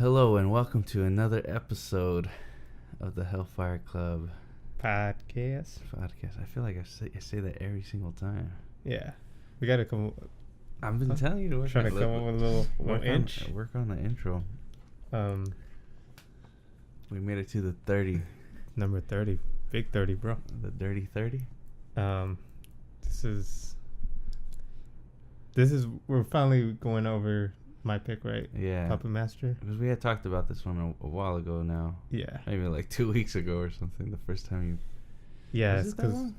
Hello and welcome to another episode of the HellFire Club podcast. I feel like I say that every single time. Yeah, we gotta come. I've been telling you to work try to come up with a little inch. Work on the intro. We made it to the 30. Number 30, big 30, bro. The dirty 30. This is we're finally going over my pick, right? Yeah. Puppet Master. Because we had talked about this one a while ago now. Yeah. Maybe like 2 weeks ago or something. The first time you. Yeah, it's because.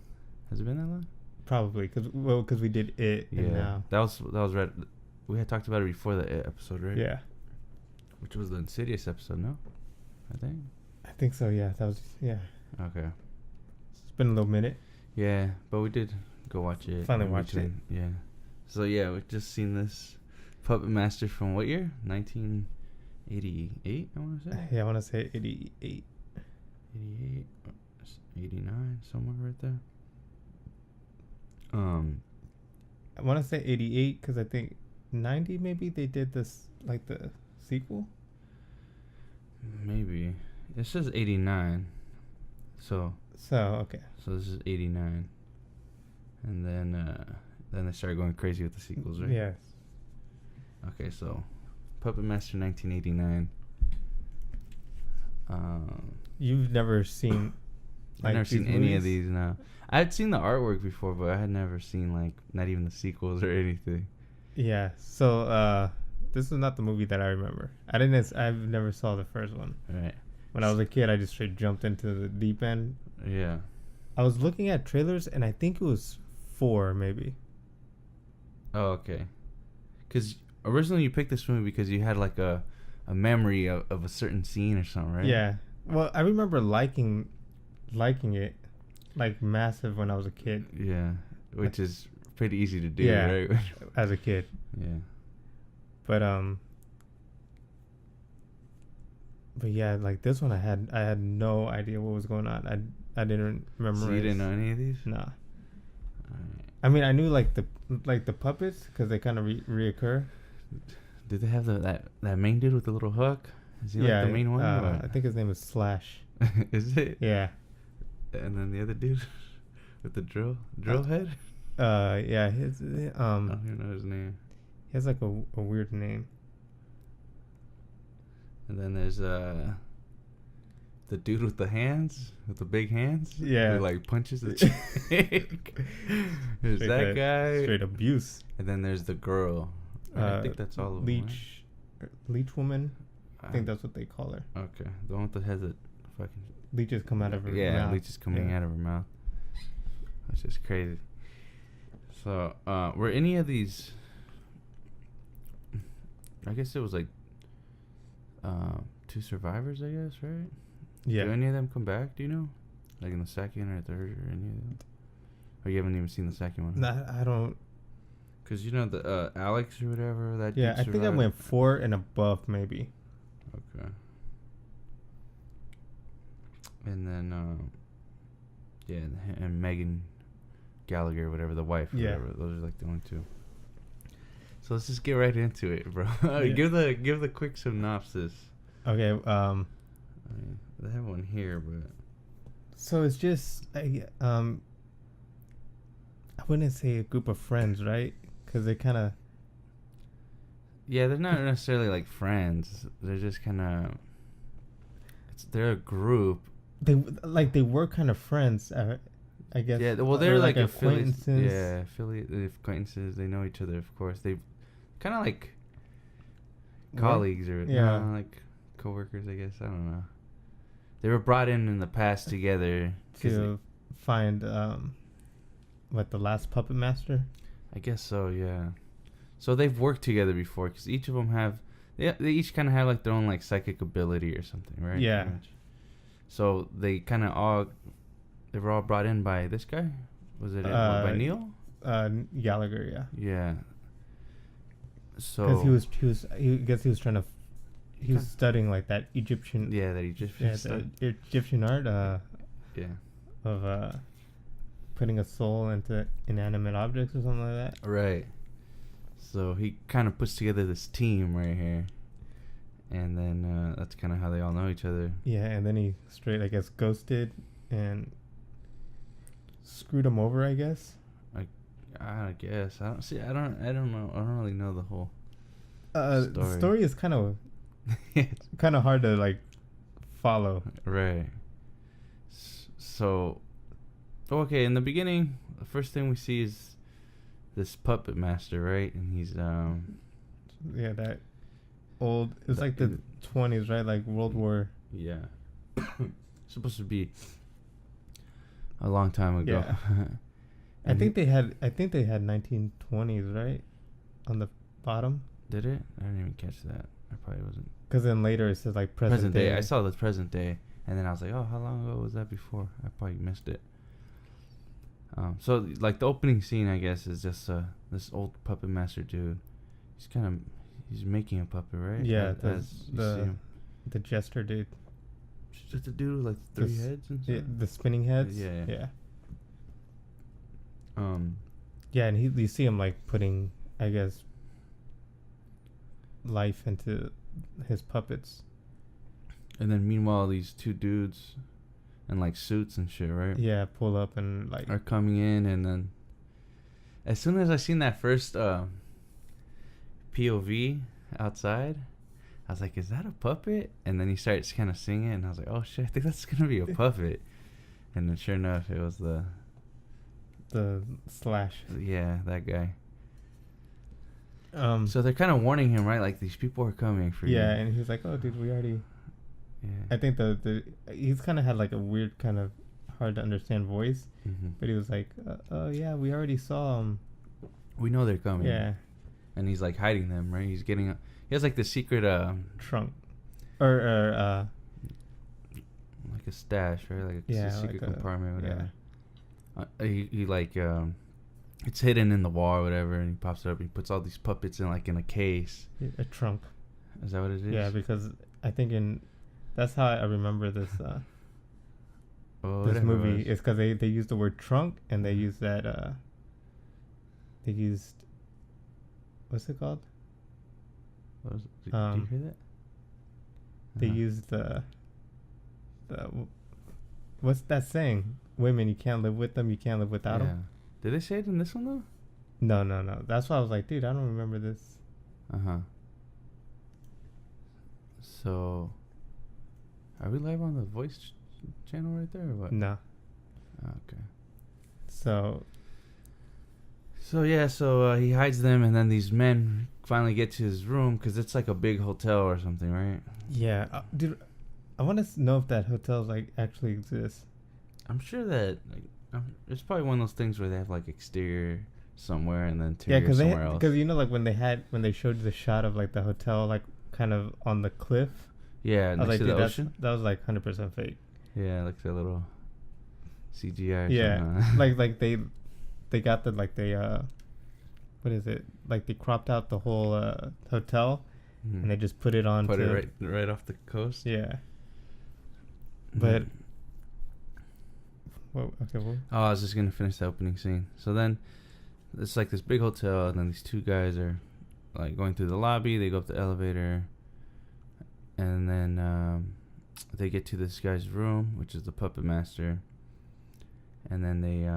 Has it been that long? Probably because we did it. Yeah. And now. That was right. We had talked about it before the It episode, right? Yeah. Which was the Insidious episode, no? I think so. Yeah. That was Okay. It's been a little minute. Yeah, but we did go watch it. Finally watched it. Yeah. So yeah, we've just seen this Puppet Master from what year? 1988, I want to say. Yeah, I want to say 88. 88, 89, somewhere right there. I want to say 88 because I think 90 maybe they did this like the sequel. Maybe. It says 89. So okay. So this is 89. And then they started going crazy with the sequels, right? Yes. Okay, so Puppet Master 1989. You've never seen I've never seen any of these now. I had seen the artwork before, but I had never seen like not even the sequels or anything. Yeah. So this is not the movie that I remember. I've never saw the first one. Right. When I was a kid, I just straight jumped into the deep end. Yeah. I was looking at trailers, and I think it was 4 maybe. Oh, okay. Because originally you picked this movie because you had like a memory of a certain scene or something, right? Yeah. Well, I remember liking it, like massive when I was a kid. Yeah. Which is pretty easy to do, yeah, right? As a kid. Yeah. But yeah, like this one, I had no idea what was going on. I didn't remember. So you didn't know any of these? Nah. Alright. I mean, I knew like the puppets because they kind of reoccur. Did they have that main dude with the little hook? Is he like the main one? I think his name is Slash. Is it? Yeah. And then the other dude with the drill head? Yeah. His I don't even know his name. He has like a weird name. And then there's the dude with the hands, with the big hands. Yeah. Who like punches the chick. There's that guy. Straight abuse. And then there's the girl. I think that's all of them. Leech woman. I think that's what they call her. Okay. The one with the head that fucking... Leeches come out of her mouth. Yeah, leeches coming out of her mouth. That's just crazy. So, were any of these... I guess it was like 2 survivors, I guess, right? Yeah. Do any of them come back, do you know? Like in the second or third or any of them? Or you haven't even seen the second one? Nah, I don't... Because you know the Alex or whatever, that yeah, dude I think I went 4 and above maybe. Okay. And then, and Megan Gallagher, whatever, the wife, yeah. whatever. Those are like the only 2. So let's just get right into it, bro. Yeah. Give the quick synopsis. Okay. I mean, they have one here, but so it's just I wouldn't say a group of friends, right? Because they kind of... yeah, they're not necessarily like friends. They're just kind of... they're a group. They were kind of friends, I guess. Yeah, well, they're like acquaintances. Yeah, acquaintances. They know each other, of course. They kind of like colleagues or like coworkers, I guess. I don't know. They were brought in the past together to find the last Puppet Master. I guess so, yeah. So they've worked together before because each of them they each kind of have like their own like psychic ability or something, right? Yeah. So they kind of they were all brought in by this guy. Was it by Neil? Gallagher, yeah. Yeah. So because he was trying to... he was studying like that Egyptian... yeah, that Egyptian stuff. The Egyptian art yeah. Of putting a soul into inanimate objects or something like that. Right. So he kind of puts together this team right here. And then that's kind of how they all know each other. Yeah, and then he straight, I guess, ghosted and screwed him over, I guess. I guess I don't know. I don't really know the whole story. The story is kind of hard to like follow. Right. So, okay, in the beginning, the first thing we see is this puppet master, right? And he's yeah, that old. It's like the 20s, right? Like World War. Yeah. Supposed to be a long time ago. Yeah. I think they had 1920s, right? On the bottom. Did it? I didn't even catch that. I probably wasn't. Because then later it says like present day. I saw the present day, and then I was like, oh, how long ago was that before? I probably missed it. So like the opening scene, I guess, is just this old puppet master dude. He's making a puppet, right? Yeah, the jester dude. Just a dude with like three heads and stuff. Yeah, the spinning heads. Yeah. Yeah, and you see him like putting, I guess, life into his puppets. And then meanwhile, these two dudes in like suits and shit, right? Yeah, pull up and like are coming in, and then as soon as I seen that first POV outside, I was like, is that a puppet? And then he starts kind of singing, and I was like, oh shit, I think that's gonna be a puppet. And then sure enough, it was the Slash. Yeah, that guy. So they're kind of warning him, right? Like, these people are coming for you. Yeah, and he was like, oh, dude, we already... Yeah. I think he's kind of had, like, a weird kind of hard to understand voice. Mm-hmm. But he was like, oh, yeah, we already saw them. We know they're coming. Yeah. And he's, like, hiding them, right? He has, like, the secret... trunk. Or like a stash, right? Like a secret compartment or whatever. Yeah. He like it's hidden in the wall or whatever, and he pops it up and he puts all these puppets in like in a case. A trunk. Is that what it is? Yeah, because I think that's how I remember this this movie. It's because they used the word trunk, and they used that they used, what's it called? What was it? Did you hear that? They used the what's that saying? Women, you can't live with them, you can't live without them. Did they say it in this one though? No. That's why I was like, dude, I don't remember this. So, are we live on the voice channel right there or what? No. Okay. So he hides them, and then these men finally get to his room because it's like a big hotel or something, right? Yeah, dude. I want to know if that hotel like actually exists. I'm sure that it's probably one of those things where they have like exterior somewhere and then interior somewhere else. Because you know, like when they showed the shot of like the hotel like kind of on the cliff. Yeah, next to the ocean. That was like 100% fake. Yeah, like the little CGI. Yeah, like they got the like they what is it? Like they cropped out the whole hotel, and they just put it on. Put it right off the coast. Yeah. But well, I was just gonna finish the opening scene. So then it's like this big hotel, and then these two guys are like going through the lobby. They go up the elevator, and then they get to this guy's room, which is the puppet master. And then they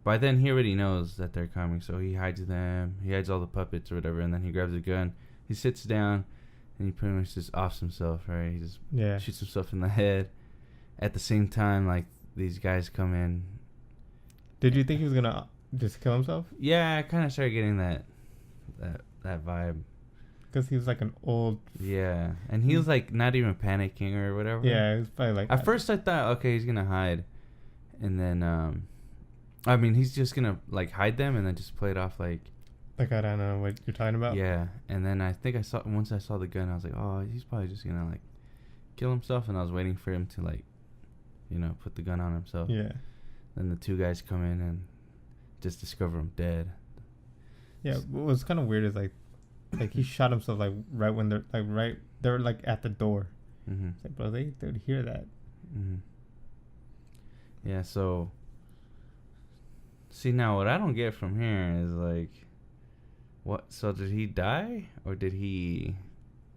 by then he already knows that they're coming, so he hides them. He hides all the puppets or whatever, and then he grabs a gun. He sits down, and he pretty much just offs himself, right? He just shoots himself in the head. At the same time, like, these guys come in. Did you think he was gonna just kill himself? Yeah, I kind of started getting that vibe. Because he was like an old... Yeah, and he was like not even panicking or whatever. Yeah, he was probably like... At first I thought, okay, he's gonna hide. And then, I mean, he's just gonna like hide them and then just play it off like... Like, I don't know what you're talking about. Yeah, and then I think once I saw the gun, I was like, oh, he's probably just gonna like kill himself. And I was waiting for him to like, you know, put the gun on himself. Yeah. Then the two guys come in and just discover him dead. Yeah, what was kind of weird is like he shot himself like right when they're like at the door. Mm-hmm. It's like, bro, they would hear that. Mm-hmm. Yeah. So, see, now what I don't get from here is like, what? So did he die or did he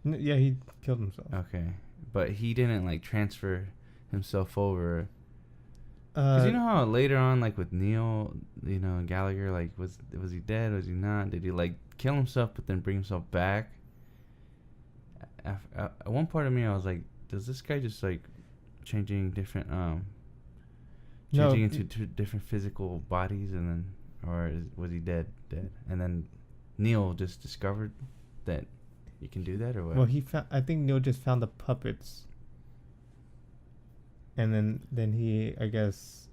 Yeah, he killed himself. Okay, but he didn't like transfer himself over. Because you know how later on, like with Neil, you know, Gallagher, like was he dead? Was he not? Did he like kill himself but then bring himself back? At one part of me, I was like, does this guy just like changing different into two different physical bodies, and then, or was he dead? And then Neil just discovered that you can do that, or what? Well, I think Neil just found the puppets, and then he, I guess.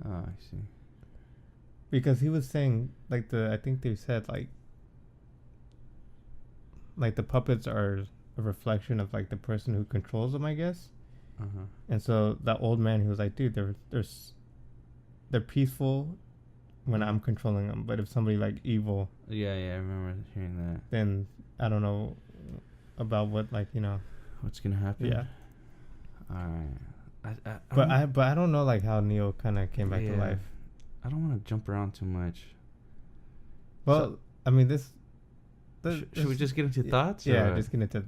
Oh, I see. Because he was saying like I think they said like the puppets are a reflection of like the person who controls them, I guess. Uh-huh. And so that old man, he was like, dude, they're peaceful when I'm controlling them, but if somebody like evil, yeah, I remember hearing that. Then I don't know about what, like, you know, what's gonna happen. Yeah. All right. But I don't know like how Neo kind of came back to life. I don't want to jump around too much. Well, I mean, should we just get into thoughts? Yeah, just get into.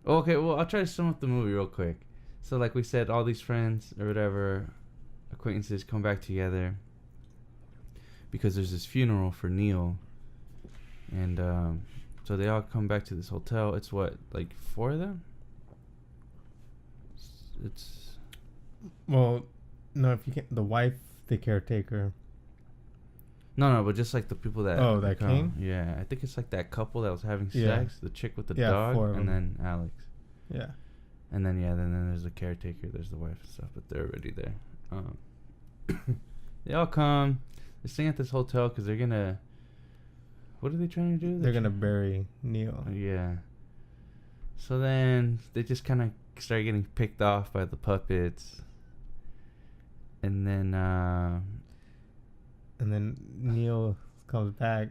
Okay, well, I'll try to sum up the movie real quick. So, like we said, all these friends or whatever, acquaintances come back together because there's this funeral for Neil. And so they all come back to this hotel. It's what, like 4 of them? It's... Well, no, if you can't... The wife, the caretaker... No, but just like the people that... Oh, that came? Yeah, I think it's like that couple that was having sex. The chick with the 4 dog, of and them. then Alex. Yeah. And then, then there's the caretaker, there's the wife and stuff, but they're already there. They all come. They're staying at this hotel because they're gonna... What are they trying to do? They're gonna bury Neil. Yeah. So then they just kind of start getting picked off by the puppets. And then Neil comes back.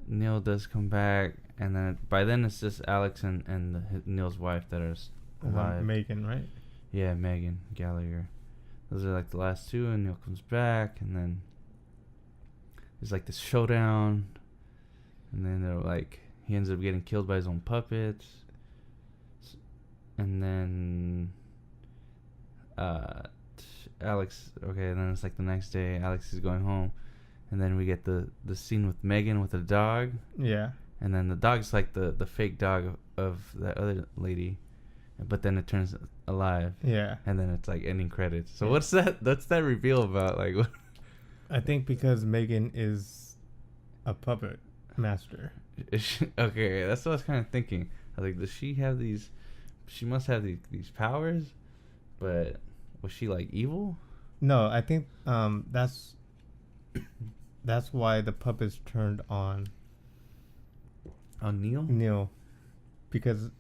Neil does come back, and then by then it's just Alex and Neil's wife that are alive. Megan, right? Yeah, Megan Gallagher. Those are like the last 2, and Neil comes back, and then there's like this showdown, and then they're like, he ends up getting killed by his own puppets, and then Alex. Okay, and then it's like the next day, Alex is going home. And then we get the scene with Megan with the dog. Yeah. And then the dog's like the fake dog of that other lady. But then it turns alive. Yeah. And then it's like ending credits. So what's that reveal about? Like, what? I think because Megan is a puppet master. Okay, that's what I was kind of thinking. I was like, does she have these... She must have these powers, but was she like evil? No, I think that's why the puppets turned on Neil? Neil. Because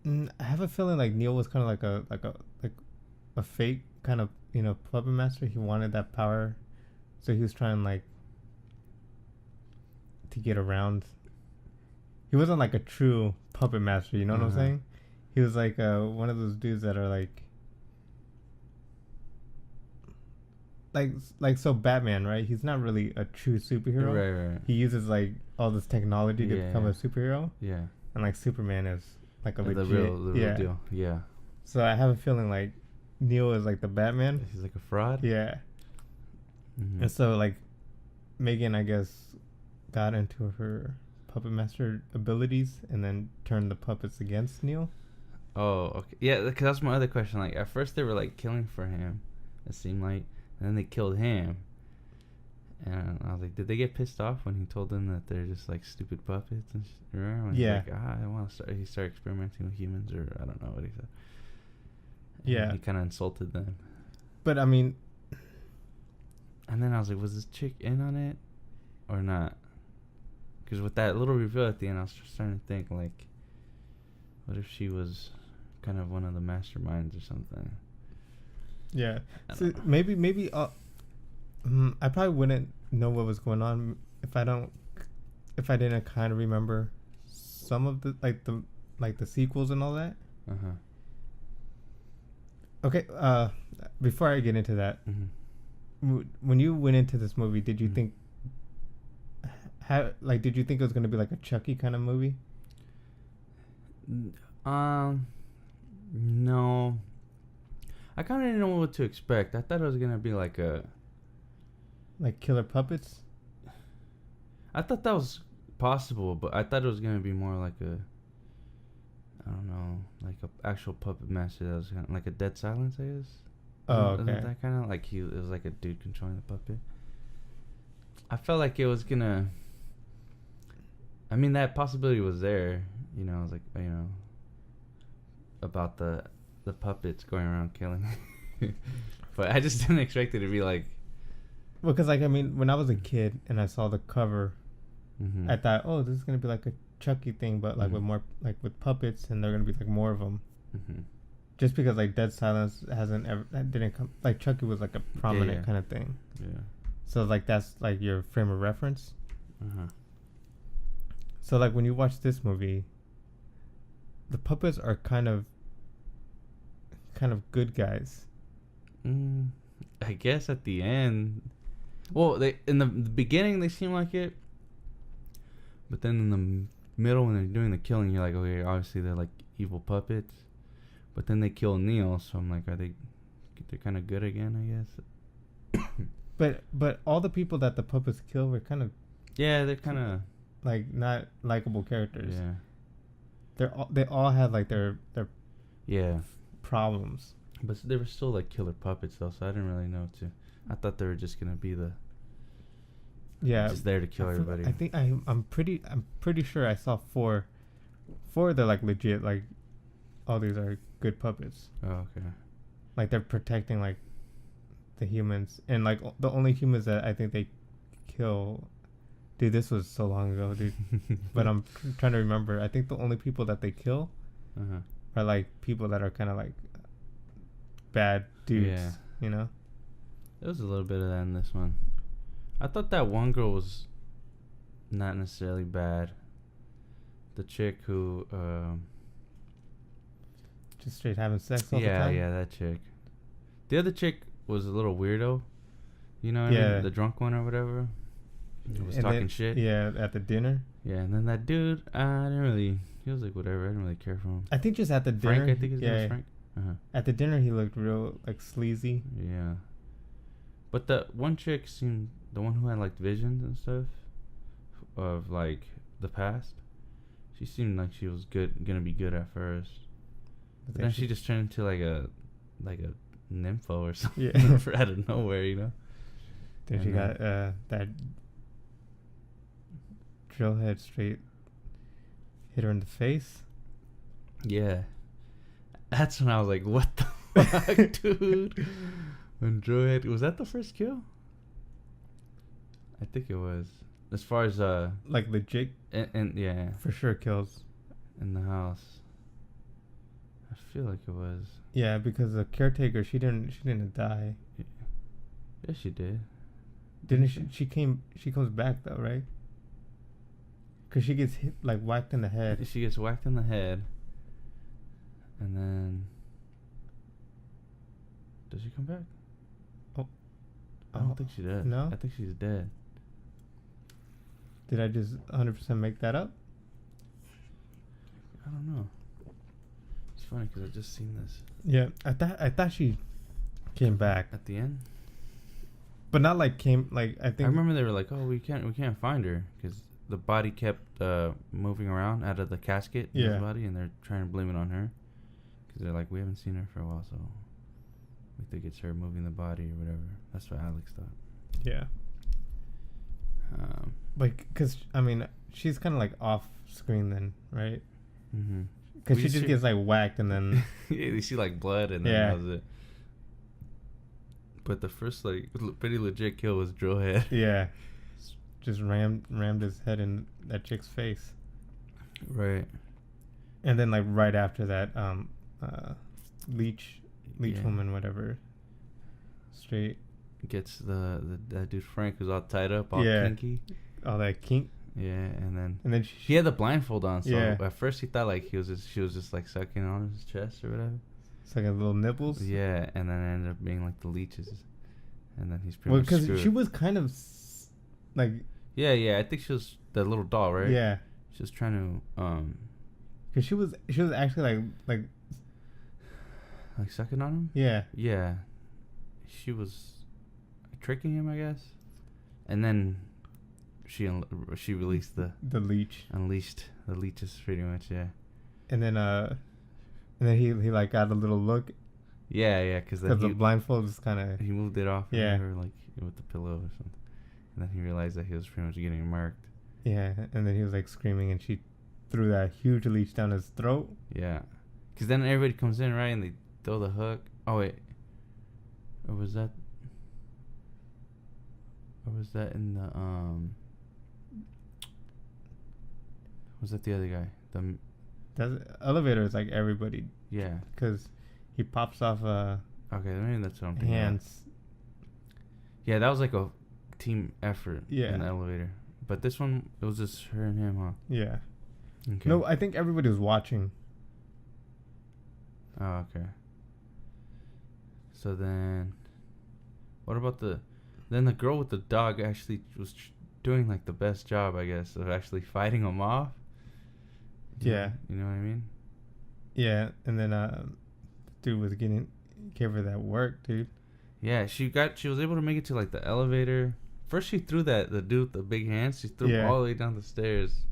I have a feeling like Neil was kind of like a fake kind of, you know, puppet master. He wanted that power, so he was trying like to get around. He wasn't like a true puppet master, you know what I'm saying? He was like one of those dudes that are like so Batman, right? He's not really a true superhero. Right. He uses like all this technology to become a superhero. Yeah. And like Superman is like a legit, the real deal. Yeah. So I have a feeling like Neil is like the Batman. He's like a fraud. Yeah. Mm-hmm. And so like Megan, I guess, got into her puppet master abilities and then turned the puppets against Neil. Oh, okay. Yeah, because that's my other question. Like at first they were like killing for him, it seemed like. And then they killed him. And I was like, did they get pissed off when he told them that they're just like stupid puppets? And remember when he's like, I want to start. He started experimenting with humans, or I don't know what he said. And he kind of insulted them. But I mean, and then I was like, was this chick in on it or not? Because with that little reveal at the end, I was just starting to think like, what if she was kind of one of the masterminds or something? Yeah. So maybe I probably wouldn't know what was going on if I didn't kind of remember some of the the sequels and all that. Okay. Before I get into that, when you went into this movie, did you think did you think it was going to be like a Chucky kind of movie? No. I kind of didn't know what to expect. I thought it was gonna be like killer puppets. I thought that was possible, but I thought it was gonna be more like I don't know, like a actual puppet master that was kind of like a Dead Silence, I guess. Okay. Isn't that kind of like it was like a dude controlling the puppet? I felt like it was gonna. I mean, that possibility was there. You know, I was like, about the puppets going around killing. But I just didn't expect it to be like. Well, because I mean, when I was a kid and I saw the cover, I thought, oh, this is gonna be like a Chucky thing, but like with more with puppets, and they're gonna be like more of them. Just because like Dead Silence didn't come, like Chucky was like a prominent kind of thing. Yeah. So like that's like your frame of reference. So like when you watch this movie, the puppets are kind of good guys. I guess at the end, well, they in the beginning they seem like it, but then in the middle when they're doing the killing, you're like, okay, obviously they're like evil puppets. But then they kill Neil, so I'm like, they're kind of good again, I guess. But all the people that the puppets kill were kind of they're kind of like not likable characters. Yeah. They all had like their problems. But they were still like killer puppets though, so I didn't really know I thought they were just gonna be just there to kill everybody. I think I'm pretty sure I saw four. They're like legit, like all these are good puppets. Oh, okay. Like they're protecting like the humans, and like the only humans that I think they kill. Dude, this was so long ago, dude. But I'm trying to remember. I think the only people that they kill are like people that are kind of like bad dudes. Yeah. You know. There was a little bit of that in this one. I thought that one girl was not necessarily bad. The chick who just straight having sex all the time? Yeah, that chick. The other chick was a little weirdo. You know what I mean? The drunk one or whatever. He was talking shit. Yeah, at the dinner. Yeah, and then that dude, he was like, whatever, I didn't really care for him. I think just at the dinner. Frank, I think his name was Frank. At the dinner, he looked real, like, sleazy. Yeah. But the one chick seemed, the one who had, like, visions and stuff of, like, the past, she seemed like she was gonna be good at first. But then she just turned into like a nympho or something out of nowhere, you know. Then she got that drill head straight hit her in the face. Yeah, that's when I was like, "What the fuck, dude?" When drill head, was that the first kill? I think it was. As far as like legit, and yeah, for sure kills in the house. I feel like it was. Yeah, because the caretaker, she didn't die. Yeah, she did. Didn't she? She comes back though, right? Because she gets hit, like whacked in the head. She gets whacked in the head, and then does she come back? Oh, I don't think she does. No, I think she's dead. Did I just 100% make that up? I don't know. It's funny because I just seen this. Yeah, I thought she came back at the end, but not like came like I think. I remember they were like, "Oh, we can't find her," because the body kept moving around out of the casket in his body, and they're trying to blame it on her because they're like, "We haven't seen her for a while, so we think it's her moving the body or whatever." That's what Alex thought. Yeah. Like, cause I mean, she's kind of like off screen then, right? Mm-hmm. Cause she just gets like whacked and then you see like blood and then that was it. But the first like pretty legit kill was drill head. Yeah, just rammed his head in that chick's face. Right. And then like right after that, leech woman, whatever, straight gets that dude Frank who's all tied up, all kinky. All that kink. Yeah, and then she had the blindfold on, so at first he thought like she was just like sucking on his chest or whatever. It's like a little nipples. Yeah, and then it ended up being like the leeches, and then he's pretty much screwed. Because she was kind of like. Yeah, I think she was the little doll, right? Yeah. She was trying to Cause she was actually like sucking on him. Yeah. Yeah. She was tricking him, I guess, and then she released the leech. Unleashed the leeches, pretty much. Yeah. And then he like got a little look. Yeah, because the blindfold was kind of... He moved it off. Yeah. Her, like with the pillow or something, and then he realized that he was pretty much getting marked. Yeah, and then he was like screaming, and she threw that huge leech down his throat. Yeah, because then everybody comes in, right, and they throw the hook. Oh wait, or was that in the Was that the other guy? The elevator is like everybody. Yeah, because he pops off okay, maybe that's what I'm thinking. Hands. Yeah, that was like a team effort. Yeah. In the elevator, but this one it was just her and him, huh? Yeah. Okay. No, I think everybody was watching. Oh, okay. So then, what about the girl with the dog actually was doing like the best job, I guess, of actually fighting him off. Yeah. You know what I mean? Yeah, and then dude gave her that work, dude. Yeah, she was able to make it to like the elevator. First she threw the dude with the big hands, she threw him all the way down the stairs.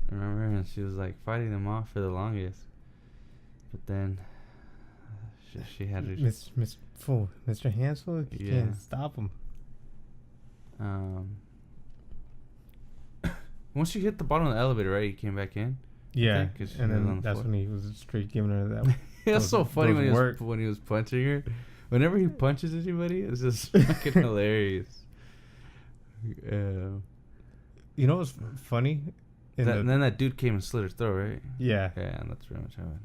Remember? And she was like fighting them off for the longest. But then she had to Mr. Hansel, you can't stop him. Once she hit the bottom of the elevator, right, he came back in. Yeah, and then that's when he was straight giving her that. It's so funny when he was punching her. Whenever he punches anybody, it's just fucking hilarious. You know what's funny? And then that dude came and slit her throat, right? Yeah. Yeah, and that's pretty much how it.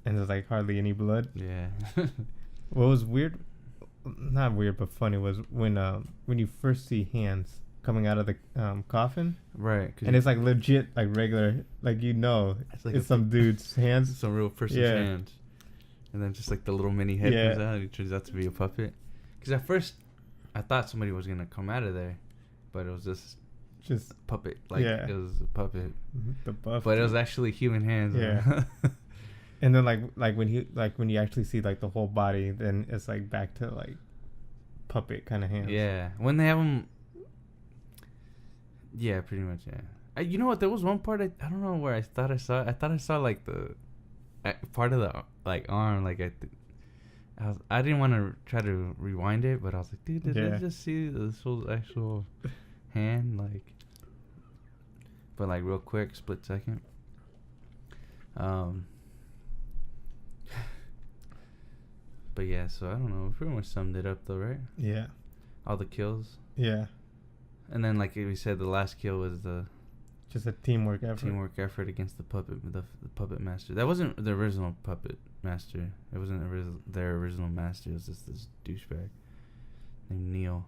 And there's like hardly any blood. Yeah. What was weird, not weird but funny, was when you first see hands coming out of the coffin. Right. And it's like legit, like regular, like it's some dude's hands. Some real person's hands. And then just like the little mini head comes out and it turns out to be a puppet. Because at first, I thought somebody was going to come out of there. But it was just a puppet. Like, it was a puppet. The buff. But it was actually human hands. Yeah. And then like when you actually see like the whole body, then it's like back to like puppet kind of hands. Yeah. When they have them... Yeah, pretty much, yeah. You know what? There was one part, I don't know where I thought I saw like the... part of the like arm, like I didn't want to try to rewind it, but I was like, dude, did I just see this whole actual hand, like, but like real quick, split second. But yeah, so I don't know, we pretty much summed it up though, right? Yeah. All the kills. Yeah. And then like we said, the last kill was just a teamwork effort against the puppet master. That wasn't the original puppet master. It wasn't their original master. It was just this douchebag named Neil.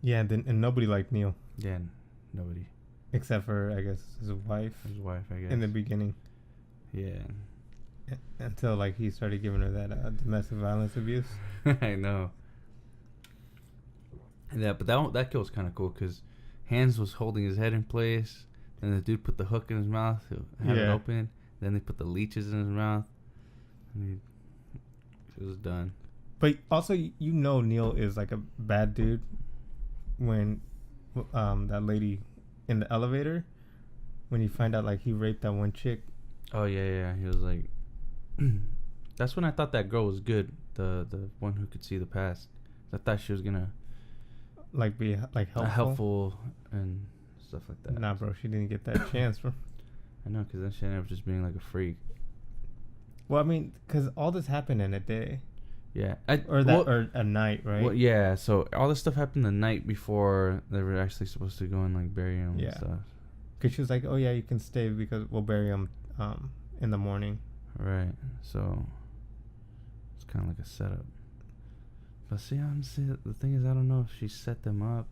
Yeah, and nobody liked Neil. Yeah, nobody. Except for, I guess, his wife. His wife, I guess. In the beginning. Yeah. Until like he started giving her that domestic violence abuse. I know. Yeah, but that kill was kind of cool because Hans was holding his head in place, and the dude put the hook in his mouth, had it open. Then they put the leeches in his mouth, and it was done. But also, Neil is like a bad dude when that lady in the elevator, when you find out like he raped that one chick. Oh yeah, he was like, that's when I thought that girl was good, the one who could see the past. I thought she was gonna like be like helpful and stuff like that. Nah, bro, she didn't get that chance, bro. I know, because then she ended up just being like a freak. Well, I mean, because all this happened in a day. Yeah. Or a night, right? Well, yeah, so all this stuff happened the night before they were actually supposed to go and like bury him and stuff. Because she was like, oh yeah, you can stay because we'll bury him in the morning. Right. So it's kind of like a setup. But see, the thing is, I don't know if she set them up,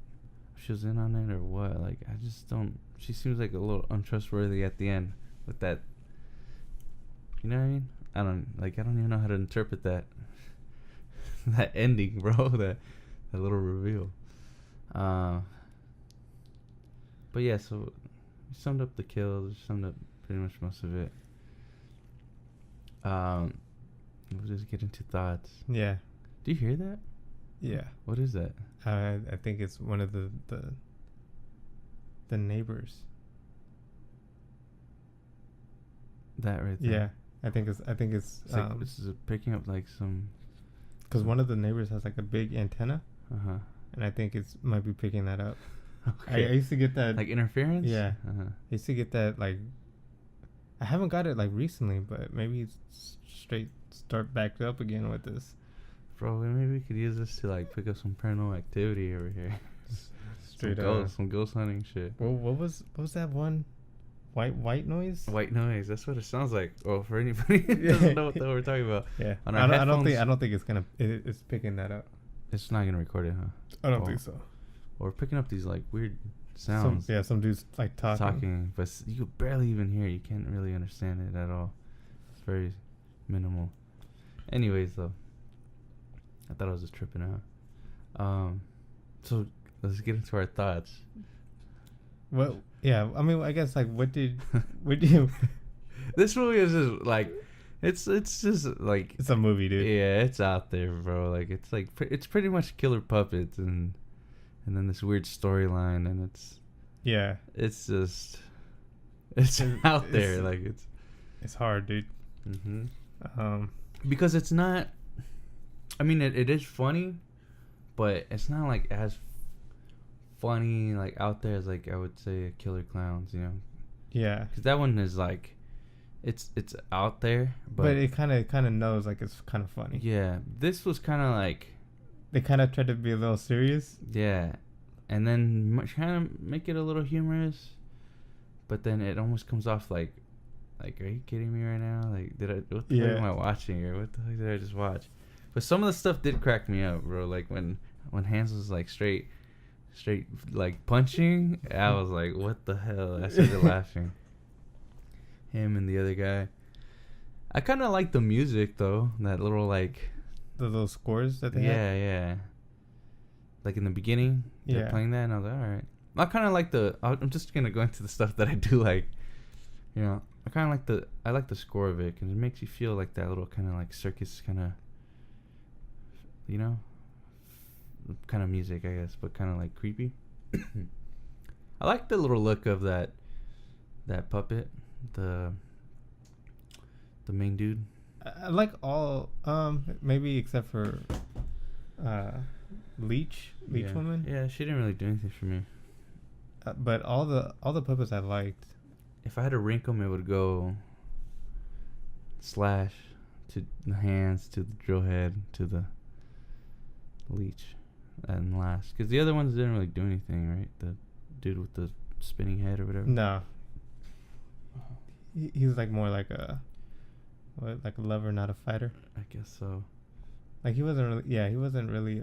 if she was in on it or what. Like, I just don't. She seems like a little untrustworthy at the end with that. You know what I mean? I don't even know how to interpret that. That ending, bro. That little reveal. But yeah, so we summed up the kills. We summed up pretty much most of it. We'll just get into thoughts. Yeah. Do you hear that? Yeah. What is that? I think it's one of the neighbors. That right there. Yeah. I think it's like, this is picking up like some. Because one of the neighbors has like a big antenna. Uh-huh. And I think it's might be picking that up. Okay. I used to get that. Like interference? Yeah. Uh-huh. I used to get that like. I haven't got it like recently, but maybe straight start back up again with this. Bro, maybe we could use this to like pick up some paranormal activity over here. Straight some ghost hunting shit. Well, what was that one? White noise? White noise. That's what it sounds like. Well, for anybody who doesn't know what the hell we're talking about. Yeah. I don't think it's picking that up. It's not gonna record it, huh? I don't think so. Or we're picking up these like weird sounds. Some dudes like talking, but you could barely even hear. You can't really understand it at all. It's very minimal. Anyways, though, I thought I was just tripping out. So let's get into our thoughts. Well, yeah. I mean, I guess like, what did you? This movie is just like, it's just like, it's a movie, dude. Yeah, it's out there, bro. Like it's pretty much killer puppets and then this weird storyline, and it's just out there. Like it's hard, dude. Mm-hmm. Because it's not. I mean, it is funny, but it's not like as funny like out there as like I would say Killer Clowns, you know? Yeah. Because that one is like, it's out there, but it kind of knows like it's kind of funny. Yeah. This was kind of like. They kind of tried to be a little serious. Yeah. And then kind of make it a little humorous, but then it almost comes off like, are you kidding me right now? Like, what the heck am I watching, or what the heck did I just watch? But some of the stuff did crack me up, bro. Like when Hans was like straight like punching, I was like, what the hell? I started laughing. Him and the other guy. I kind of like the music though. That little like. The little scores that they had? Yeah. Like in the beginning, they're playing that, and I was like, all right. I kind of like I'm just gonna go into the stuff that I do like. You know, I like the score of it, because it makes you feel like that little kind of like circus kind of, you know, kind of music, I guess, but kind of like creepy. I like the little look of that puppet, the main dude. I like all, maybe except for Leech Woman. Yeah, she didn't really do anything for me. But all the puppets I liked. If I had to rank them, it would go Slash to the Hands to the Drill Head to the Leech and last. Because the other ones didn't really do anything, right? The dude with the spinning head or whatever. No. He was like more like a lover, not a fighter. I guess so. Like he wasn't really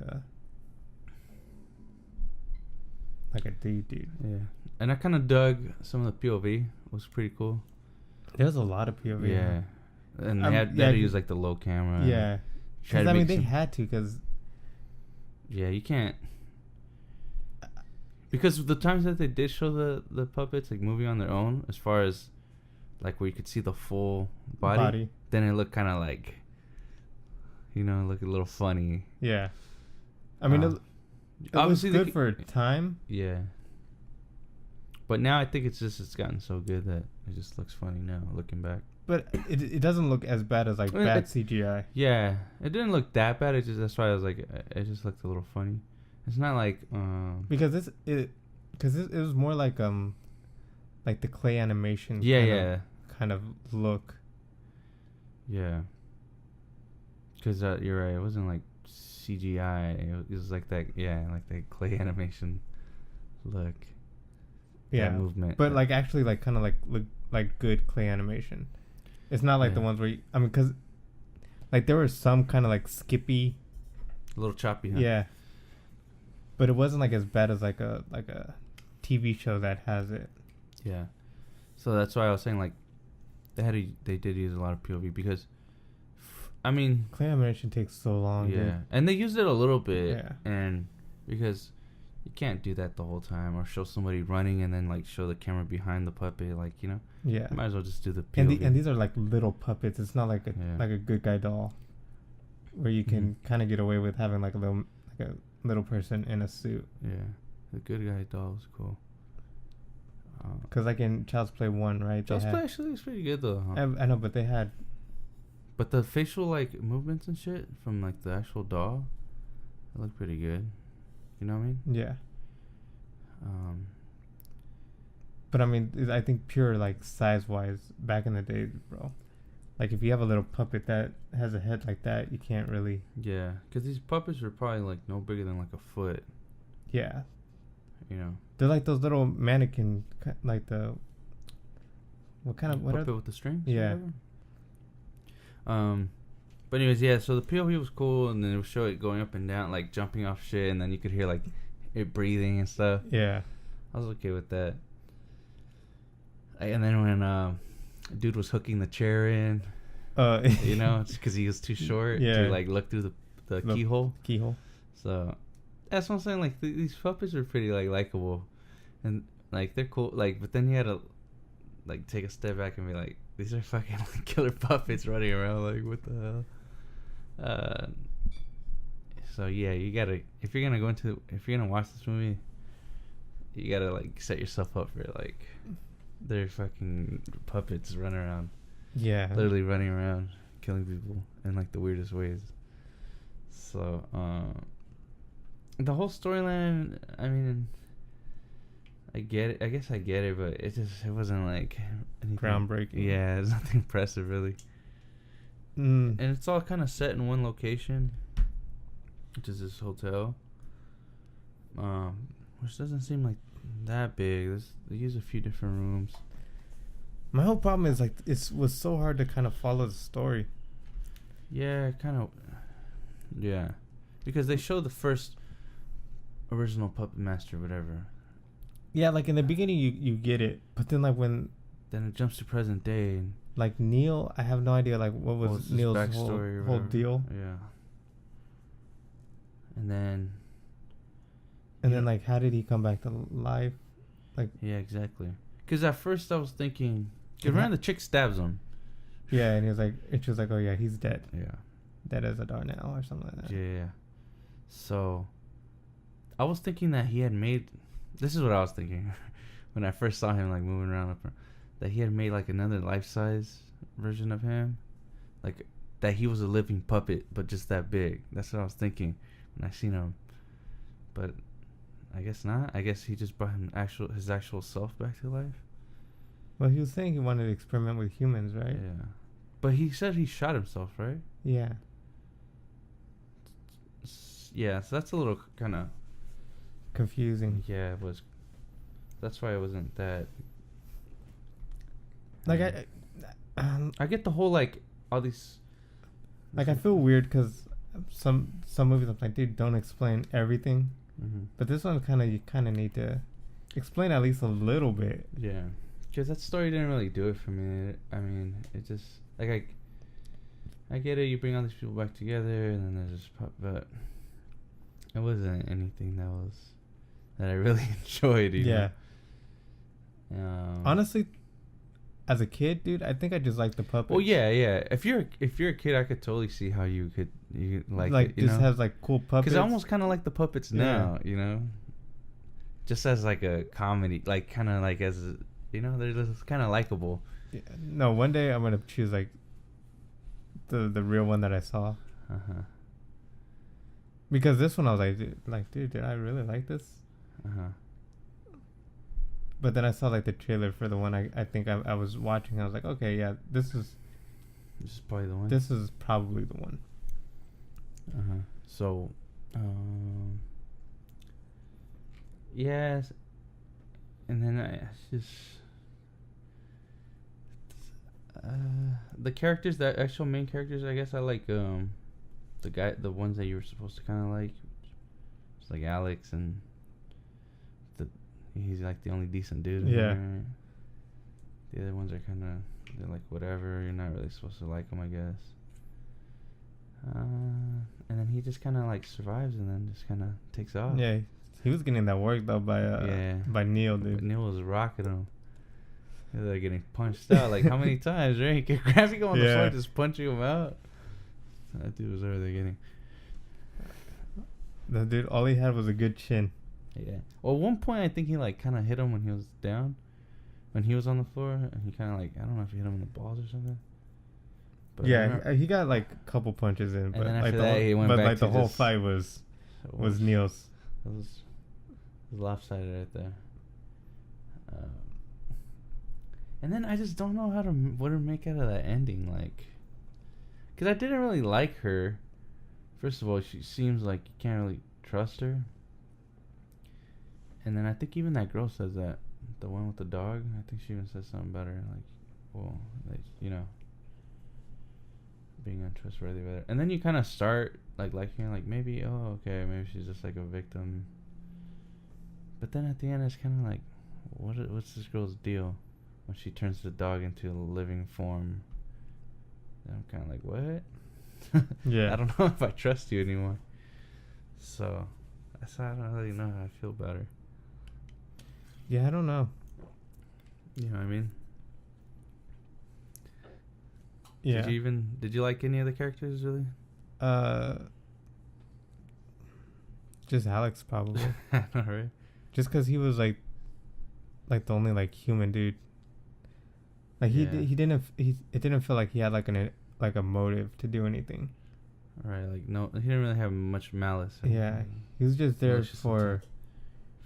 like a dude. Yeah. And I kind of dug some of the POV. It was pretty cool. There's a lot of POV. Yeah. And they had to use like the low camera. Yeah. Because I mean, they had to, because. Yeah, you can't. Because the times that they did show the puppets like moving on their own, as far as like where you could see the full body. Then it looked kind of like, you know, look a little funny. Yeah. I mean, it obviously was good for time. Yeah. But now I think it's gotten so good that it just looks funny now, looking back. But it doesn't look as bad as like bad CGI. Yeah, it didn't look that bad. That's why I was like, it just looked a little funny. It's not like because it was more like the clay animation. Kind of look. Yeah. Because you're right. It wasn't like CGI. It was like that. Yeah, like that clay animation look. Yeah, movement. But like actually, like kind of like look like good clay animation. It's not like the ones where because like there was some kind of like skippy, a little choppy. Huh? Yeah. But it wasn't like as bad as like a TV show that has it. Yeah. So that's why I was saying like they did use a lot of POV because I mean clay animation takes so long. Yeah. Dude. And they used it a little bit. Yeah. And because you can't do that the whole time, or show somebody running and then like show the camera behind the puppet, like, you know. Yeah. You might as well just do the POV. And these are like little puppets. It's not like a good guy doll, where you can kind of get away with having like a little person in a suit. Yeah, the good guy doll is cool. Because like in Child's Play 1, right? Child's Play actually is pretty good though. Huh? I know, but they had. But the facial like movements and shit from like the actual doll, they look pretty good. You know what I mean? Yeah. But I mean, I think pure like size wise, back in the day, bro. Like if you have a little puppet that has a head like that, you can't really. Yeah, because these puppets are probably like no bigger than like a foot. Yeah. You know. They're like those little mannequin, like the. What kind of puppet with the strings? Yeah. But anyways, yeah. So the POV was cool, and then it would show it going up and down, like jumping off shit, and then you could hear like it breathing and stuff. Yeah. I was okay with that. And then when a dude was hooking the chair in, you know, because he was too short to like look through the keyhole. So that's what I'm saying. Like these puppets are pretty like likable, and like they're cool. Like, but then you had to like take a step back and be like, these are fucking like, killer puppets running around. Like, what the hell? So yeah, you gotta if you're gonna watch this movie, you gotta like set yourself up for like. They're fucking puppets running around. Yeah. Literally running around, killing people in like the weirdest ways. So, the whole storyline, I mean, I get it. I guess I get it, but it wasn't like anything groundbreaking. Yeah, there's nothing impressive really. And it's all kind of set in one location, which is this hotel. Which doesn't seem like that big. They use a few different rooms. My whole problem is like it was so hard to kind of follow the story. Yeah, kind of. Yeah, because they show the first original Puppet Master, whatever. Yeah, like in the beginning you get it, but then like when then it jumps to present day. And like Neil, I have no idea like what was Neil's backstory whole deal. Yeah. And then. And then, like, how did he come back to life? Like, yeah, exactly. Because at first I was thinking, remember the chick stabs him. Yeah, and he was like, she was like, oh yeah, he's dead. Yeah, dead as a doornail or something like that. Yeah. So, I was thinking that he had made. This is what I was thinking when I first saw him like moving around that he had made like another life-size version of him, like that he was a living puppet, but just that big. That's what I was thinking when I seen him, but. I guess not. I guess he just brought his actual self back to life. Well, he was saying he wanted to experiment with humans, right? Yeah. But he said he shot himself, right? Yeah. Yeah, so that's a little kind of... confusing. Yeah, it was... That's why it wasn't that... Like, I get the whole, like, all these... Like, I feel weird because some movies I'm like, dude, don't explain everything. Mm-hmm. But this one you kind of need to explain at least a little bit. Yeah, because that story didn't really do it for me. I mean, it just like I get it. You bring all these people back together, and then there's this but it wasn't anything that I really enjoyed. Yeah. Know? Honestly, as a kid, dude, I think I just liked the puppets. Well, yeah. If you're a kid, I could totally see how you like it, you just know? has like cool puppets. Because I almost kind of like the puppets now, you know, just as like a comedy, like kind of like as you know, they're just kind of likable. Yeah. No, one day I'm gonna choose like the real one that I saw. Because this one I was like, dude, did I really like this? But then I saw like the trailer for the one I think I was watching. I was like, okay, yeah, this is probably the one. This is probably the one. So, yes, and then I just the characters, the actual main characters. I guess I like the ones that you were supposed to kind of like. It's like Alex and he's like the only decent dude. Yeah. Right? The other ones are they're like whatever. You're not really supposed to like them, I guess. And then he just kind of like survives and then just kind of takes off. Yeah, He was getting that work though by Neil, dude. But Neil was rocking him. They're getting punched out like how many times, right? Grabbing him on the floor, just punching him out. That dude was over there getting. The dude, all he had was a good chin. Yeah. Well, at one point, I think he like kind of hit him when he was down, when he was on the floor, and he kind of like, I don't know if he hit him in the balls or something. But yeah, he got like a couple punches in, but like the whole fight was Neil's. It was lopsided right there. And then I just don't know what to make out of that ending, like, because I didn't really like her. First of all, she seems like you can't really trust her. And then I think even that girl says that, the one with the dog. I think she even says something better, like, well, like, you know, being untrustworthy with her. And then you kind of start like liking her, like maybe, oh, okay, maybe she's just like a victim. But then at the end, it's kind of like, what's this girl's deal when she turns the dog into a living form? And I'm kind of like, what? Yeah. I don't know if I trust you anymore. So I don't really know how I feel about her. Yeah, I don't know. You know what I mean? Yeah. Did you like any of the characters really? Just Alex probably. Right. Just because he was like the only like human dude. Like it didn't feel like he had like a motive to do anything. Right, like no, he didn't really have much malice. Yeah, he was just there for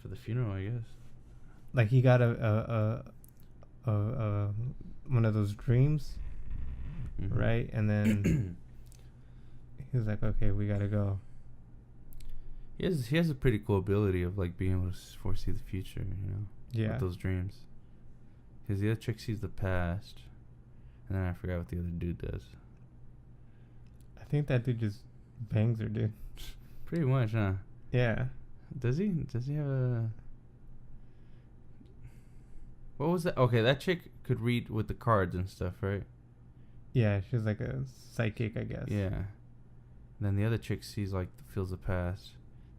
the funeral, I guess. Like he got a one of those dreams, right? And then he was like, "Okay, we gotta go." He has a pretty cool ability of like being able to foresee the future, you know. Yeah. With those dreams. Because the other chick sees the past, and then I forgot what the other dude does. I think that dude just bangs her, dude. Pretty much, huh? Yeah. Does he? Does he have a... What was that? Okay, that chick could read with the cards and stuff, right? Yeah, she was like a psychic, I guess. Yeah. And then the other chick feels the past.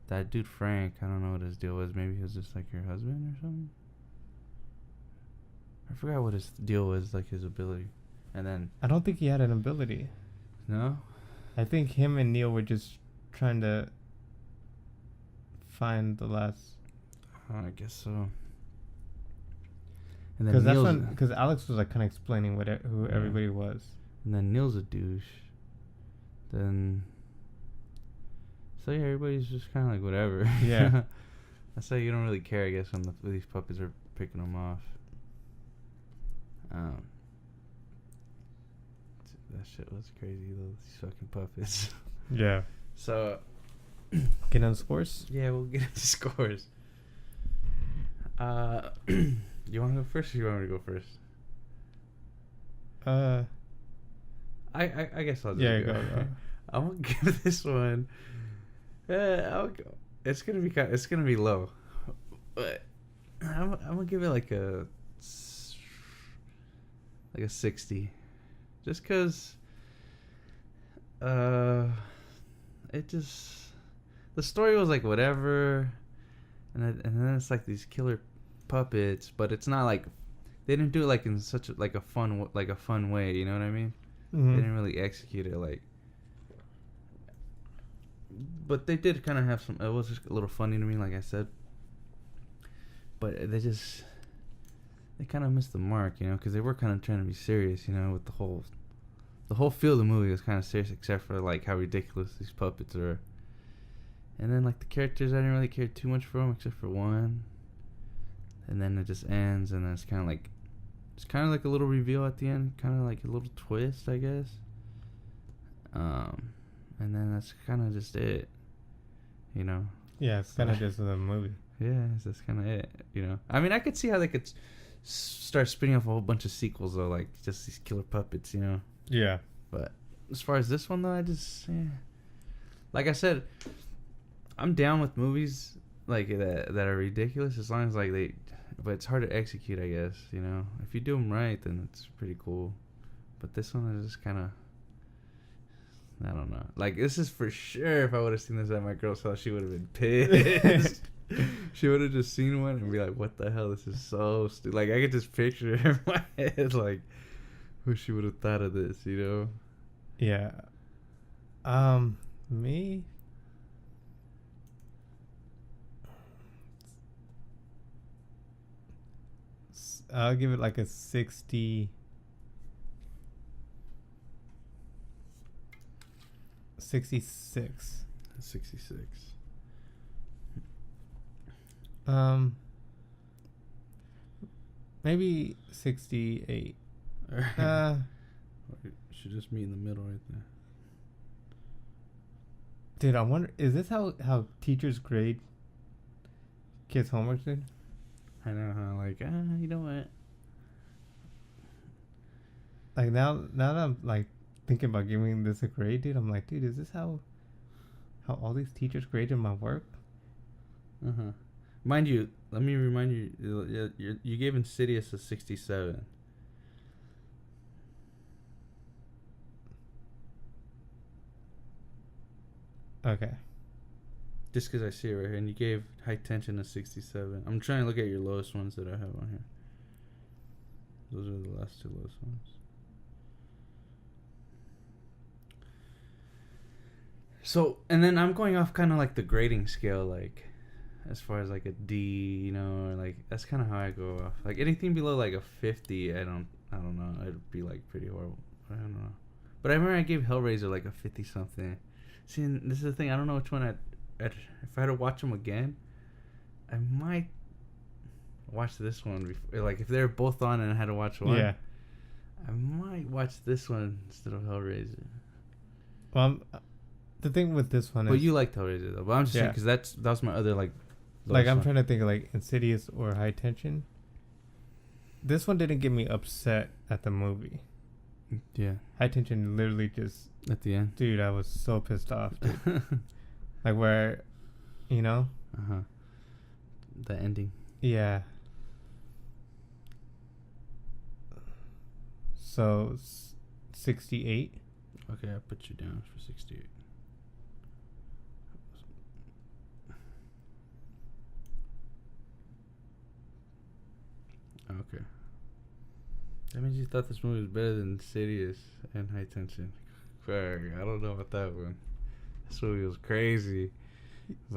That dude Frank, I don't know what his deal was. Maybe he was just like your husband or something? I forgot what his deal was, like his ability. And then... I don't think he had an ability. No? I think him and Neil were just trying to find the last... I guess so. And then because Alex was like kind of explaining who everybody was. And then Neil's a douche. Then... So yeah, everybody's just kind of like whatever. Yeah. That's why you don't really care, I guess, when these puppies are picking them off. That shit was crazy, these fucking puppets. Yeah. So... Get on scores? Yeah, we'll get into scores. You want to go first or you want me to go first? I guess I'll just go. I'm gonna give this one... I'll go. It's gonna be low, but I'm gonna give it like a 60, just cause it just, the story was like whatever, and then it's like these killer puppets, but it's not like they didn't do it like in such a fun way, you know what I mean? Mm-hmm. They didn't really execute it like. But they did kind of have some... It was just a little funny to me, like I said. But they kind of missed the mark, you know, because they were kind of trying to be serious, you know, with the whole feel of the movie was kind of serious, except for like how ridiculous these puppets are. And then like the characters, I didn't really care too much for them, except for one. And then it just ends, and then it's kind of like a little reveal at the end, kind of like a little twist, I guess. And then that's kind of just it, you know? Yeah, it's kind of just the movie. Yeah, that's kind of it, you know? I mean, I could see how they could start spinning off a whole bunch of sequels, though, like just these killer puppets, you know? Yeah. But as far as this one, though, like I said, I'm down with movies like that are ridiculous as long as, like, but it's hard to execute, I guess, you know? If you do them right, then it's pretty cool. But this one is just kind of... I don't know. Like, this is for sure. If I would have seen this at my girl's house, she would have been pissed. She would have just seen one and be like, "What the hell? This is so stupid." Like I could just picture her in my head, like, who she would have thought of this, you know? Yeah. Me. I'll give it like a 60. 66. 66. Maybe 68. Should just meet in the middle right there. Dude, I wonder, is this how teachers grade kids' homework, dude? I know, huh? Like, you know what? Like now that I'm like thinking about giving this a grade, dude, I'm like, dude, is this how all these teachers graded my work? Mind you, let me remind you, you gave Insidious a 67. Okay. Just because I see it right here, and you gave High Tension a 67. I'm trying to look at your lowest ones that I have on here. Those are the last two lowest ones. So, and then I'm going off kind of like the grading scale, like as far as like a D, you know, or like that's kind of how I go off. Like anything below like a 50, I don't know. It'd be like pretty horrible. I don't know. But I remember I gave Hellraiser like a 50 something. See, and this is the thing. I don't know which one if I had to watch them again, I might watch this one before. Like if they're both on and I had to watch one, yeah, I might watch this one instead of Hellraiser. Well, the thing with this one is... But you liked Hellraiser, though. But I'm just saying, because that was my other, like... Like, I'm trying to think of, like, Insidious or High Tension. This one didn't get me upset at the movie. Yeah. High Tension literally just... At the end? Dude, I was so pissed off, dude. Like, where, you know? Uh-huh. The ending. Yeah. So, 68. Okay, I put you down for 68. Okay. That means you thought this movie was better than Insidious and High Tension. Fuck, I don't know about that one. This movie was crazy.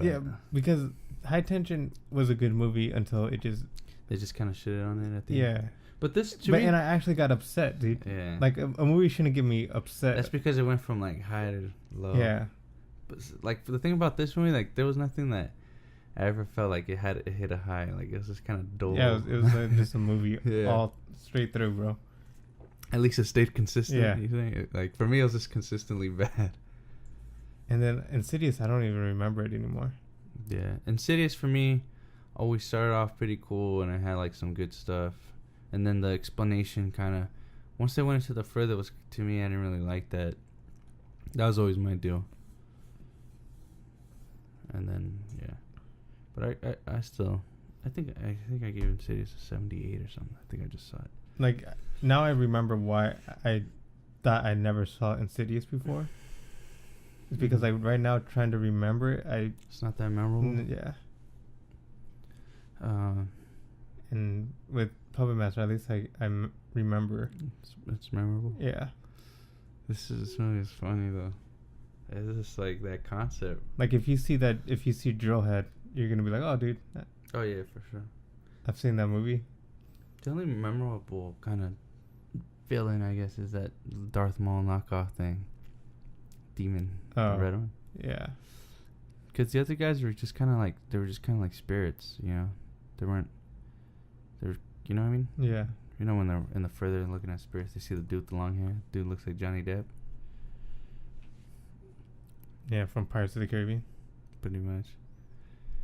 Yeah, because High Tension was a good movie until it just... They just kind of shitted on it at the end. Yeah. But this... And I actually got upset, dude. Yeah. Like, a movie shouldn't get me upset. That's because it went from, like, high to low. Yeah. But, like, the thing about this movie, like, there was nothing that I ever felt like it hit a high. Like, it was just kind of dull. Yeah, it was just a movie yeah. all straight through, bro. At least it stayed consistent. Yeah. You think? Like, for me, it was just consistently bad. And then Insidious, I don't even remember it anymore. Yeah. Insidious, for me, always started off pretty cool, and it had, like, some good stuff. And then the explanation kind of... Once they went into the further, was to me, I didn't really like that. That was always my deal. And then, yeah. But I still... I think I gave Insidious a 78 or something. I think I just saw it. Like, now I remember why I thought I never saw Insidious before. It's because, like, right now, trying to remember it, It's not that memorable? Yeah. And with Puppet Master, at least I remember. It's memorable? Yeah. This movie is funny, though. It's just, like, that concept. Like, if you see Drillhead, you're going to be like, oh, dude. Oh, yeah, for sure. I've seen that movie. The only memorable kind of villain, I guess, is that Darth Maul knockoff thing. Demon. Oh. The red one. Yeah. Because the other guys were just kind of like... They were just kind of like spirits, you know? They were... You know what I mean? Yeah. You know when they're in the further looking at spirits, they see the dude with the long hair. Dude looks like Johnny Depp. Yeah, from Pirates of the Caribbean. Pretty much.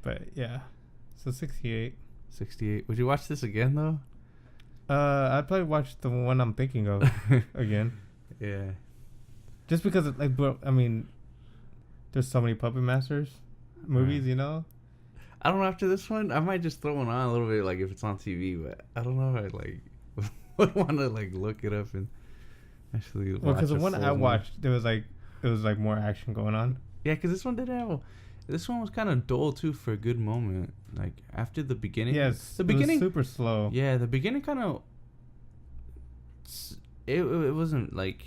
But, yeah. So, 68. 68. Would you watch this again, though? I'd probably watch the one I'm thinking of again. Yeah. Just because, like, bro, I mean, there's so many Puppet Masters movies, you know? I don't know, after this one, I might just throw one on a little bit, like, if it's on TV, but I don't know if I, like, would want to, like, look it up and actually watch it. Well, because the one I watched, it was, like, more action going on. Yeah, because this one didn't have This one was kind of dull too for a good moment. Like after the beginning. Yes. The beginning. It was super slow. Yeah, the beginning kind of. It wasn't like.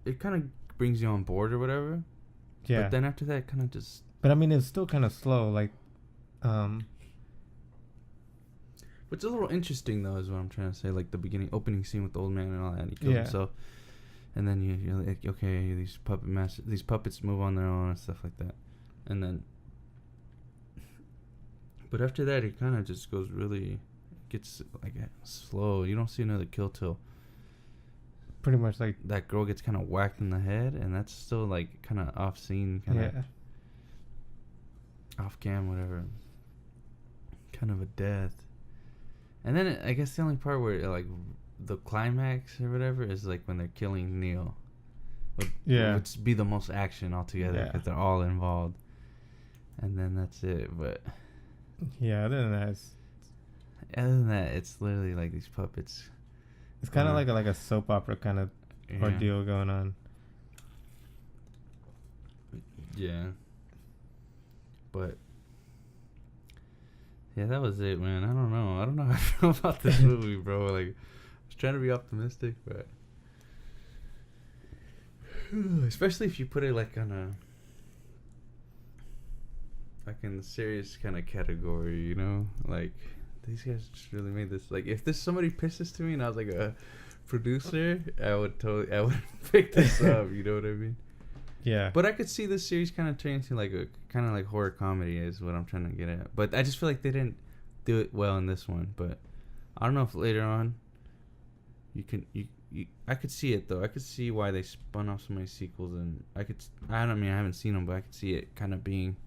It kind of brings you on board or whatever. Yeah. But then after that, kind of just. But I mean, it's still kind of slow. Like, Which is a little interesting though, is what I'm trying to say. Like the beginning opening scene with the old man and all that, and he kills himself. And then you're like, okay, these puppets move on their own and stuff like that. And then, but after that, it kind of just goes really, gets like slow. You don't see another kill till pretty much like that girl gets kind of whacked in the head, and that's still like kind of off scene, kind of off cam, whatever. Kind of a death. And then I guess the only part where like the climax or whatever is like when they're killing Neil. Would be the most action altogether because they're all involved. And then that's it. But yeah, other than that, it's literally like these puppets. It's kind of like a soap opera kind of ordeal going on. Yeah. But yeah, that was it, man. I don't know how I feel about this movie, bro. Like, I was trying to be optimistic, but especially if you put it like on like in the serious kind of category, you know? Like, these guys just really made this. Like, if somebody pitched this to me and I was like a producer, I would pick this up. You know what I mean? Yeah. But I could see this series kind of turning into like a kind of like horror comedy is what I'm trying to get at. But I just feel like they didn't do it well in this one. But I don't know if later on I could see it though. I could see why they spun off so many sequels, and I haven't seen them, but I could see it kind of being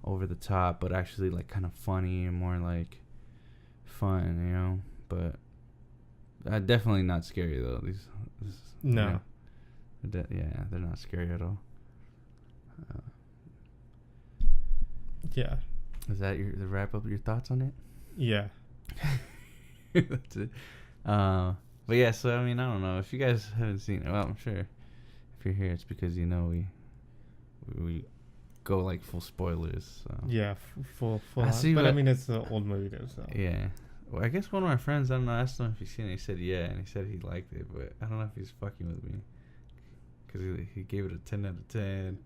over the top, but actually like kind of funny and more like fun, you know. But definitely not scary though. No. They're not scary at all. Yeah. Is that the wrap up of your thoughts on it? Yeah. That's it. But yeah, so I mean, I don't know if you guys haven't seen it. Well, I'm sure if you're here, it's because you know we go like full spoilers. So. Yeah, full. But I mean, it's an old movie though. So. Yeah. Well, I guess one of my friends, I don't know, I asked him if he's seen it. He said yeah, and he said he liked it, but I don't know if he's fucking with me. Because he gave it a 10 out of 10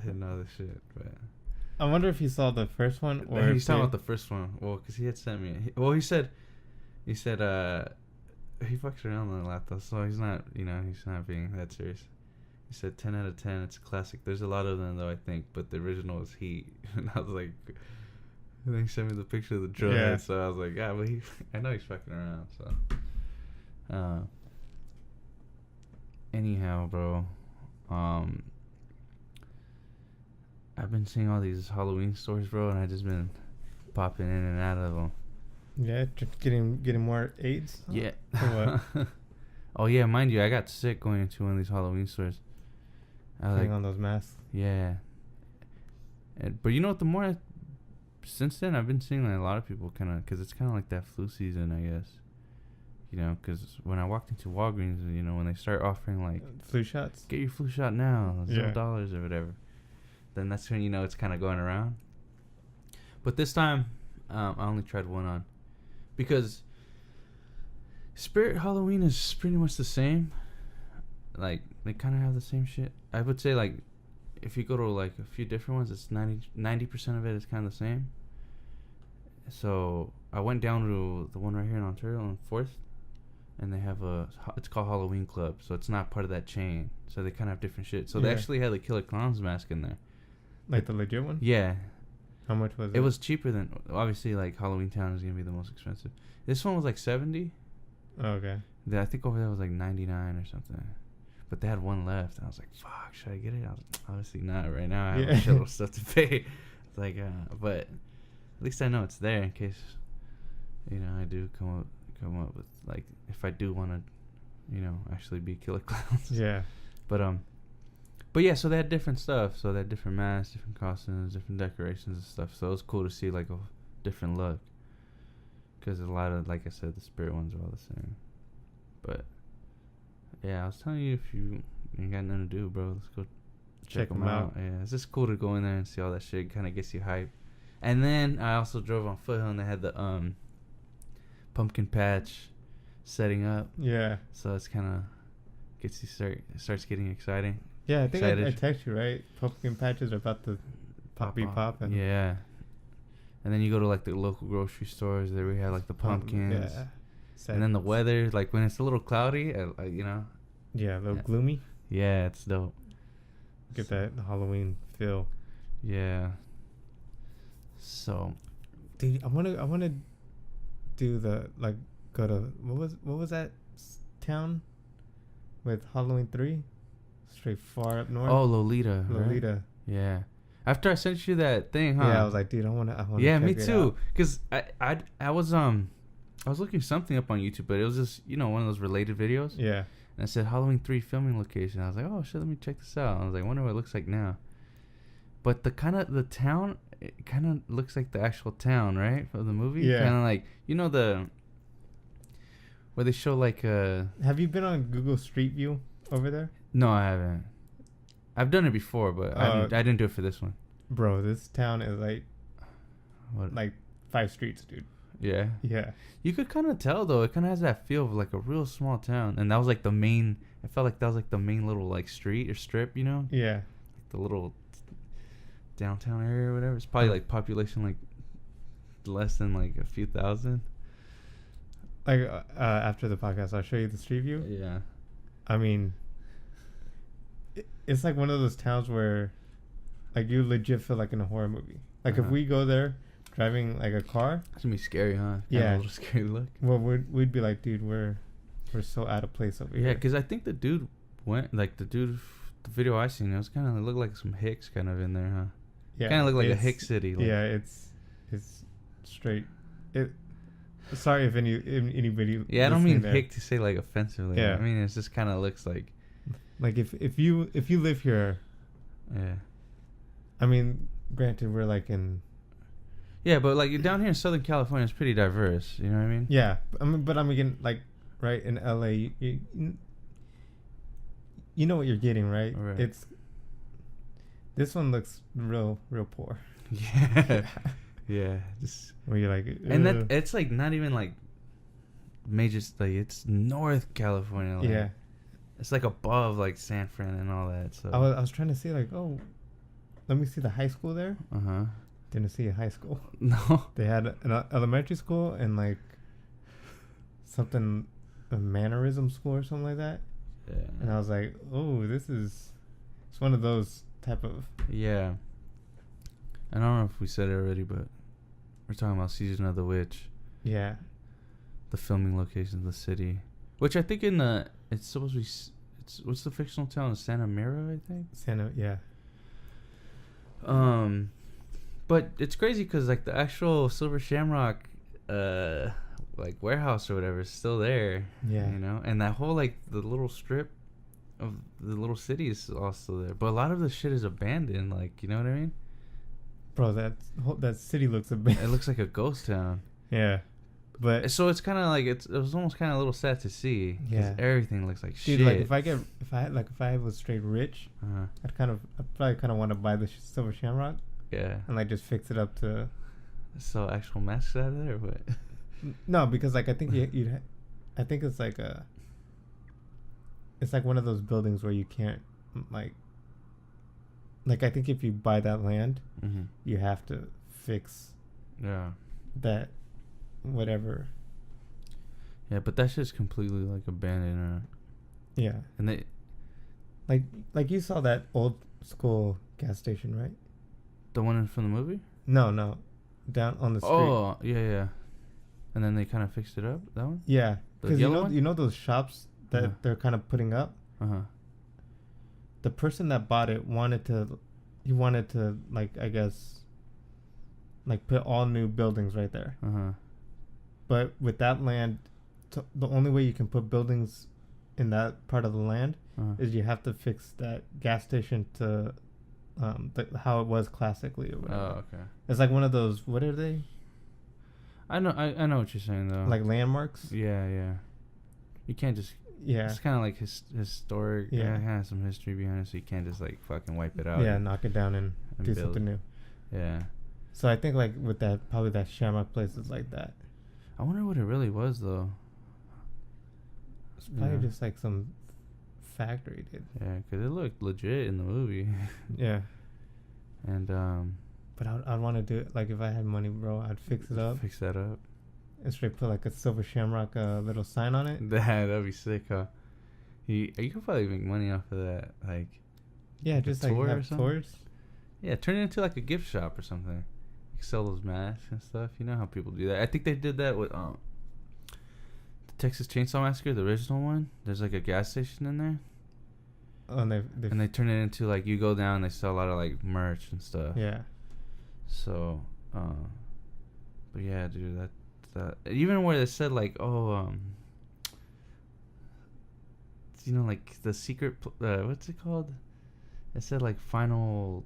and all this shit. But I wonder if he saw the first one or he's talking about the first one. Well, because he had sent me. He said he fucks around on the laptop, so he's not being that serious. He said 10 out of 10. It's a classic. There's a lot of them though, I think, but the original is Heat. And I was like, and then he sent me the picture of the drill head, so I was like, yeah, but I know he's fucking around. So, anyhow, bro, I've been seeing all these Halloween stores, bro, and I just been popping in and out of them. Yeah, getting more AIDS. Yeah. Or what? Oh yeah, mind you, I got sick going into one of these Halloween stores. Putting on those masks. Yeah. But you know what? Since then, I've been seeing like a lot of people kind of, because it's kind of like that flu season, I guess. You know, because when I walked into Walgreens, you know, when they start offering like flu shots, get your flu shot now, $0 or whatever, then that's when you know it's kind of going around. But this time, I only tried one on, because Spirit Halloween is pretty much the same. Like, they kind of have the same shit. I would say, like, if you go to like a few different ones, it's 90% of it is kind of the same. So I went down to the one right here in Ontario on 4th, and they have it's called Halloween Club, so it's not part of that chain. So they kind of have different shit. So they actually had the Killer Clowns mask in there. Like the legit one? Yeah. How much was it? It was cheaper than, obviously, like Halloween Town is gonna be the most expensive. This one was like $70. Oh, okay. I think over there was like $99 or something. But they had one left. And I was like, fuck, should I get it? I was obviously not right now. I have a shitload of stuff to pay. It's like, but at least I know it's there in case, you know, I do come up with, like, if I do want to, you know, actually be Killer Clowns. Yeah. But yeah, so they had different stuff. So they had different masks, different costumes, different decorations and stuff. So it was cool to see, like, a different look. Because a lot of, like I said, the spirit ones are all the same. But yeah, I was telling you, if you ain't got nothing to do, bro, let's go check them out. Yeah, it's just cool to go in there and see all that shit. Kind of gets you hyped. And then I also drove on Foothill and they had the pumpkin patch setting up. Yeah. So it's kind of gets you starts getting exciting. Yeah, I think I text you, right? Pumpkin patches are about to pop. Yeah. And then you go to like the local grocery stores. There we have like the pumpkins. Yeah. And then the weather, like when it's a little cloudy, you know. Yeah, a little gloomy. Yeah, it's dope. Get that Halloween feel. Yeah. So, dude, I wanna do the like go to what was that town with Halloween 3? Straight far up north. Oh, Lolita. Lolita. Right? Yeah. After I sent you that thing, huh? Yeah, I was like, dude, I wanna. Yeah, me too. Cause I was looking something up on YouTube, but it was just one of those related videos. Yeah. And I said Halloween 3 filming location. I was like, oh shit, let me check this out. I was like, I wonder what it looks like now. But the town, it kind of looks like the actual town, right, for the movie. Yeah. Kind of like where they show like Have you been on Google Street View over there? No, I haven't. I've done it before, but I didn't do it for this one. Bro, this town is like 5 streets, dude. Yeah. Yeah. You could kind of tell though. It kind of has that feel of like a real small town, and that was like the main. I felt like that was like the main little like street or strip, you know? Yeah. Like the little downtown area or whatever. It's probably like population like less than like a few thousand. Like after the podcast, I'll show you the street view. Yeah. I mean, it's like one of those towns where, like, you legit feel like in a horror movie. Like if we go there. Driving like a car, it's gonna be scary, huh? Yeah, a little scary look. Well, we'd be like, dude, we're so out of place over here. Yeah, because I think the dude the video I seen, it was kind of looked like some Hicks kind of in there, huh? Yeah, kind of looked like a Hick city. Like. Yeah, it's straight. Sorry if anybody. Yeah, I don't mean Hick to say like offensively. Yeah, I mean it just kind of looks like if you live here. Yeah. I mean, granted, we're like in. Yeah, but like down here in Southern California, it's pretty diverse. You know what I mean? Yeah, but I'm again like right in LA. You know what you're getting, right? It's this one looks real poor. Yeah, yeah. Just where you're like, and that it's like not even like major. Like it's North California. Like, yeah, it's like above like San Fran and all that. So I was trying to see like, oh, let me see the high school there. Didn't see a high school. No. They had an elementary school and like something, a mannerism school or something like that. Yeah. And I was like, oh, it's one of those type of. Yeah. I don't know if we said it already, but we're talking about Season of the Witch. Yeah. The filming location of the city. Which I think it's supposed to be, what's the fictional town? Santa Mira, I think? Yeah. But it's crazy because like the actual Silver Shamrock, like warehouse or whatever is still there. Yeah. You know, and that whole like the little strip of the little city is also there. But a lot of the shit is abandoned. Like, you know what I mean? Bro, that city looks abandoned. It looks like a ghost town. Yeah. But so it's kind of like it was almost kind of a little sad to see. Yeah. Everything looks like shit. Dude, like if I was straight rich, I'd probably kind of want to buy the Silver Shamrock. Yeah. And like just fix it up to. So actual masks out of there, or what? No, because like I think I think it's like it's like one of those buildings where you can't like I think if you buy that land, you have to fix. Yeah. That, whatever. Yeah, but that shit's completely like abandoned. Yeah. And they. Like you saw that old school gas station, right? The one from the movie? No. Down on the street. Oh, yeah. And then they kind of fixed it up, that one? Yeah. Because you know those shops that they're kind of putting up? The person that bought it wanted to like, I guess, like put all new buildings right there. But with that land, the only way you can put buildings in that part of the land is you have to fix that gas station to how it was classically or whatever. Oh, okay. It's like one of those. What are they? I know what you're saying though. Like landmarks. Yeah. You can't just Yeah. It's kind of like historic. Yeah. It has some history behind it, so you can't just like fucking wipe it out. Yeah, knock it down and do build. something new. Yeah. So I think like with that, probably that Shamrock place is like that. I wonder what it really was though. It's probably just like some factory, dude. Yeah, because it looked legit in the movie. Yeah. And but I'd want to do it like if I had money, bro. I'd fix it up. Fix that up. And straight put like a Silver Shamrock little sign on it. That'd be sick, huh? You could probably make money off of that, like. Yeah, just like have tours. Yeah, turn it into like a gift shop or something. You sell those masks and stuff. You know how people do that. I think they did that with the Texas Chainsaw Massacre, the original one. There's like a gas station in there. Oh, and they turn it into like you go down, they sell a lot of like merch and stuff. Yeah. So, but yeah, dude, that even where they said like, you know, like the secret, what's it called? It said like final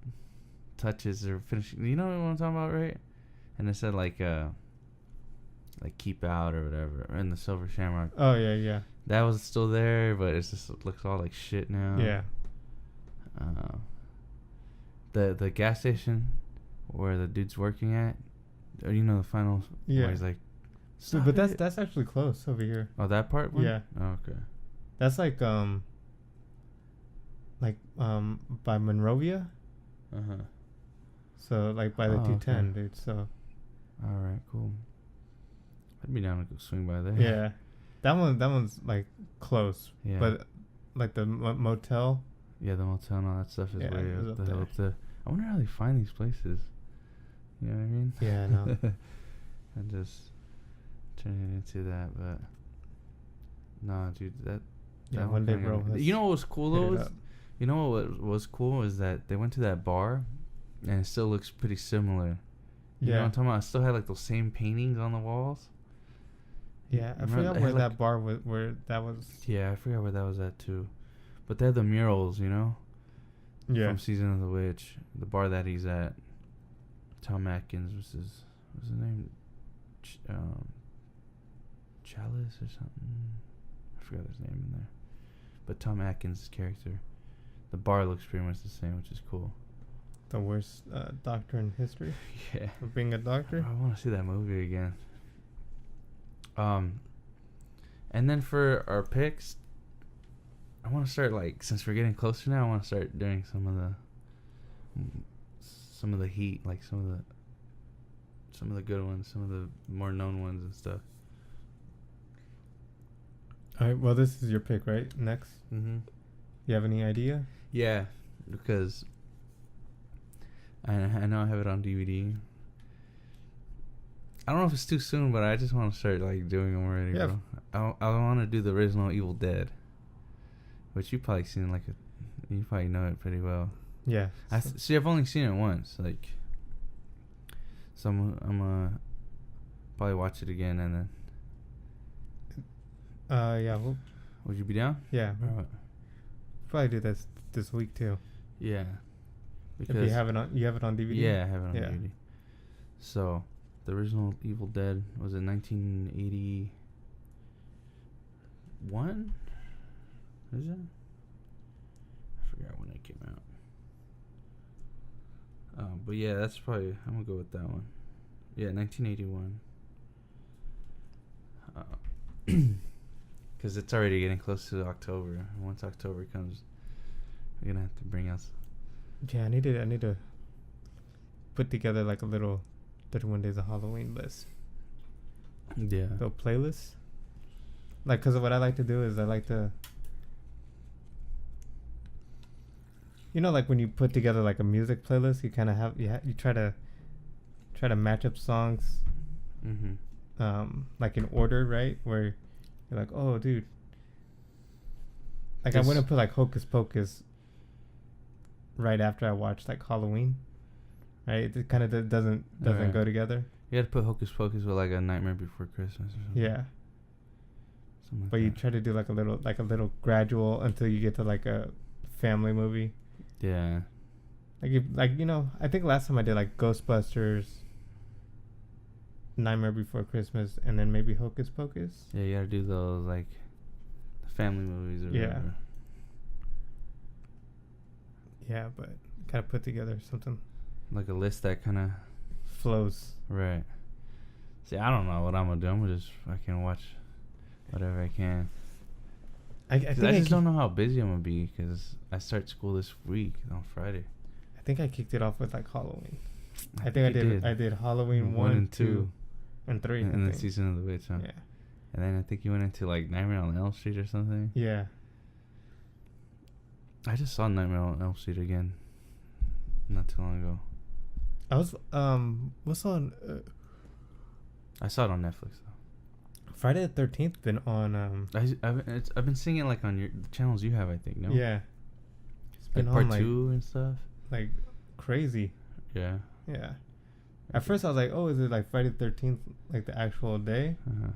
touches or finishing. You know what I'm talking about, right? And it said like keep out or whatever in the Silver Shamrock. Oh yeah. That was still there, but it looks all like shit now. Yeah. The gas station where the dude's working at, or you know the final. Yeah. Where he's like. So, but that's actually close over here. Oh, that part. One? Yeah. Oh, okay. That's like by Monrovia. So like by the 210, dude. So. All right, cool. I'd be down to go swing by there. Yeah, that one's like close. Yeah. But like the motel. Yeah, the motel and all that stuff is way up the hill. I wonder how they find these places. You know what I mean? Yeah, I know. And just turn it into that, but nah, dude, that one day, bro. You know what was cool though? You know what was cool is that they went to that bar, and it still looks pretty similar. You know what I'm talking about? I still had like those same paintings on the walls. Yeah, I forgot where that bar was. Where that was. Yeah, I forgot where that was at too, but they had the murals, you know. Yeah. From Season of the Witch, the bar that he's at. Tom Atkins what's his name? Chalice or something. I forgot his name in there. But Tom Atkins' character. The bar looks pretty much the same, which is cool. The worst doctor in history. Yeah. For being a doctor. I want to see that movie again. And then for our picks, I want to start like since we're getting closer now. I want to start doing some of the heat, like some of the good ones, some of the more known ones and stuff. All right. Well, this is your pick, right? Next. Mm-hmm. You have any idea? Yeah, because I know I have it on DVD. I don't know if it's too soon, but I just want to start like doing them already, bro. I want to do the original Evil Dead, which you've probably seen you probably know it pretty well. Yeah. See, I've only seen it once, like. So I'm gonna probably watch it again and then. Yeah. Would you be down? Yeah. Probably do this week too. Yeah. Because if you have it on DVD. Yeah, I have it on DVD. So, the original Evil Dead was in 1981. Is it? I forgot when it came out. But yeah, that's probably I'm gonna go with that one. Yeah, 1981. Because it's already getting close to October. And once October comes, we're gonna have to bring us. Yeah, I need to put together like a little 31 Days of Halloween list. Yeah. Little playlist. Like, cause what I like to do is I like to. You know, like when you put together like a music playlist, you kind of have you try to match up songs. Mm-hmm. Like in order, right? Where you're like, oh, dude. Like I wouldn't put like Hocus Pocus right after I watched like Halloween, right? It kind of doesn't go together. You got to put Hocus Pocus with like A Nightmare Before Christmas or something. Yeah. Something like but you try to do like a little gradual until you get to like a family movie. Yeah. Like you know, I think last time I did like Ghostbusters, Nightmare Before Christmas, and then maybe Hocus Pocus. Yeah, you gotta do those like the family movies or whatever. Yeah, but gotta put together something. Like a list that kind of flows. Right. See, I don't know what I'm gonna do. I'm gonna just fucking watch whatever I can. I just don't know how busy I'm gonna be because I start school this week on Friday. I think I kicked it off with like Halloween. I think I did Halloween 1 and 2 and 3 and then Season of the Witch. Huh? Yeah. And then I think you went into like Nightmare on Elm Street or something. Yeah. I just saw Nightmare on Elm Street again not too long ago. I was what's on? I saw it on Netflix though. Friday the 13th been on. I've been seeing it like on the channels you have, I think. No. Yeah. It's been like part 2 and stuff. Like crazy. Yeah. Yeah. At first I was like, oh, is it like Friday the 13th, like the actual day? Uh-huh.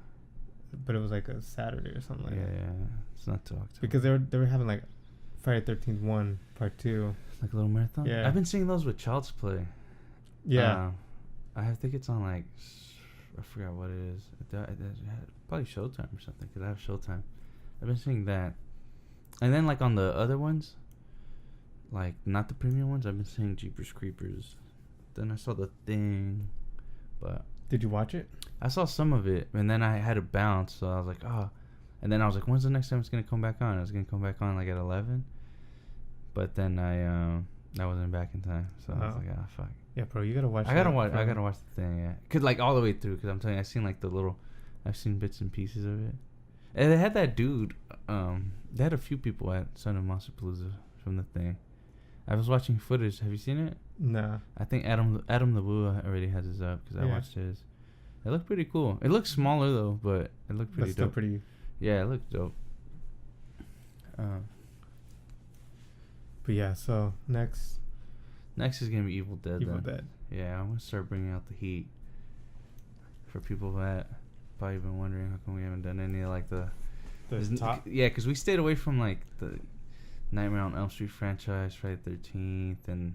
But it was like a Saturday or something like that. Yeah. It's not till October. Because they were having like Friday the 13th 1, part 2. Like a little marathon. Yeah. I've been seeing those with Child's Play. Yeah. I think it's on like, I forgot what it is. Probably Showtime or something because I have Showtime. I've been seeing that. And then like on the other ones, like not the premium ones, I've been seeing Jeepers Creepers. Then I saw The Thing. But did you watch it? I saw some of it and then I had to bounce. So I was like, oh. And then I was like, when's the next time it's going to come back on? It was going to come back on like at 11. But then I wasn't back in time. So I was like, ah, fuck. Yeah, bro, you gotta watch. I gotta watch The Thing. Yeah, cause like all the way through. Cause I'm telling you, I've seen bits and pieces of it. And they had that dude. They had a few people at Son of Monsterpalooza from The Thing. I was watching footage. Have you seen it? No. I think Adam the Woo already has his up because I watched his. It looked pretty cool. It looked smaller though, but it looked pretty dope. Still pretty. Yeah, it looked dope. But yeah, so next is gonna be Evil Dead. Evil Dead. Yeah, I'm gonna start bringing out the heat. For people that probably been wondering how come we haven't done any of like the top. Yeah, because we stayed away from like the Nightmare on Elm Street franchise, Friday the 13th, and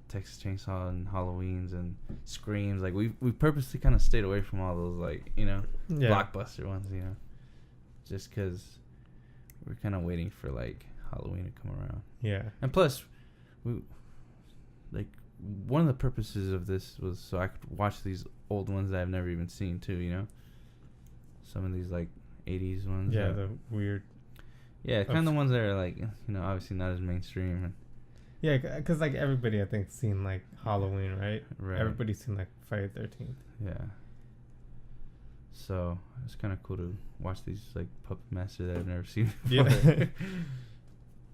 Texas Chainsaw and Halloween's and Screams. Like we purposely kind of stayed away from all those like blockbuster ones, just because we're kind of waiting for like Halloween to come around. Yeah. And plus, one of the purposes of this was so I could watch these old ones that I've never even seen too, some of these like 80s ones. Yeah, the weird. Yeah, kind of the ones that are like, obviously not as mainstream. And yeah, because like everybody I think seen like Halloween, right? Right. Everybody's seen like Friday the 13th. Yeah. So it's kind of cool to watch these like Puppet Master that I've never seen before. Yeah.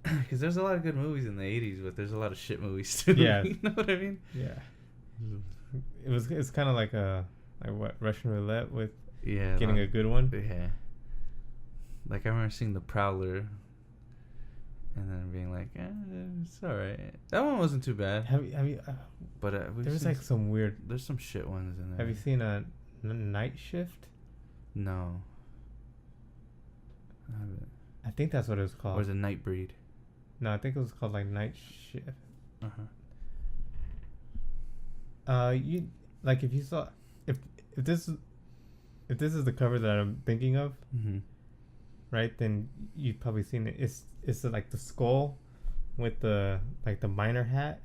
Because there's a lot of good movies in the 80s, but there's a lot of shit movies too. Yeah. You know what I mean? Yeah. It's kind of like Russian roulette with getting a good one. Yeah. Like I remember seeing The Prowler and then being like, it's alright. That one wasn't too bad. Have you but there's like some weird. There's some shit ones in there. Have you seen a Night Shift? No. I haven't. I think that's what it was called. Or is it Nightbreed? No, I think it was called like Night Shift. You like if you saw if this is the cover that I'm thinking of, right? Then you've probably seen it. It's like the skull with the like the miner hat,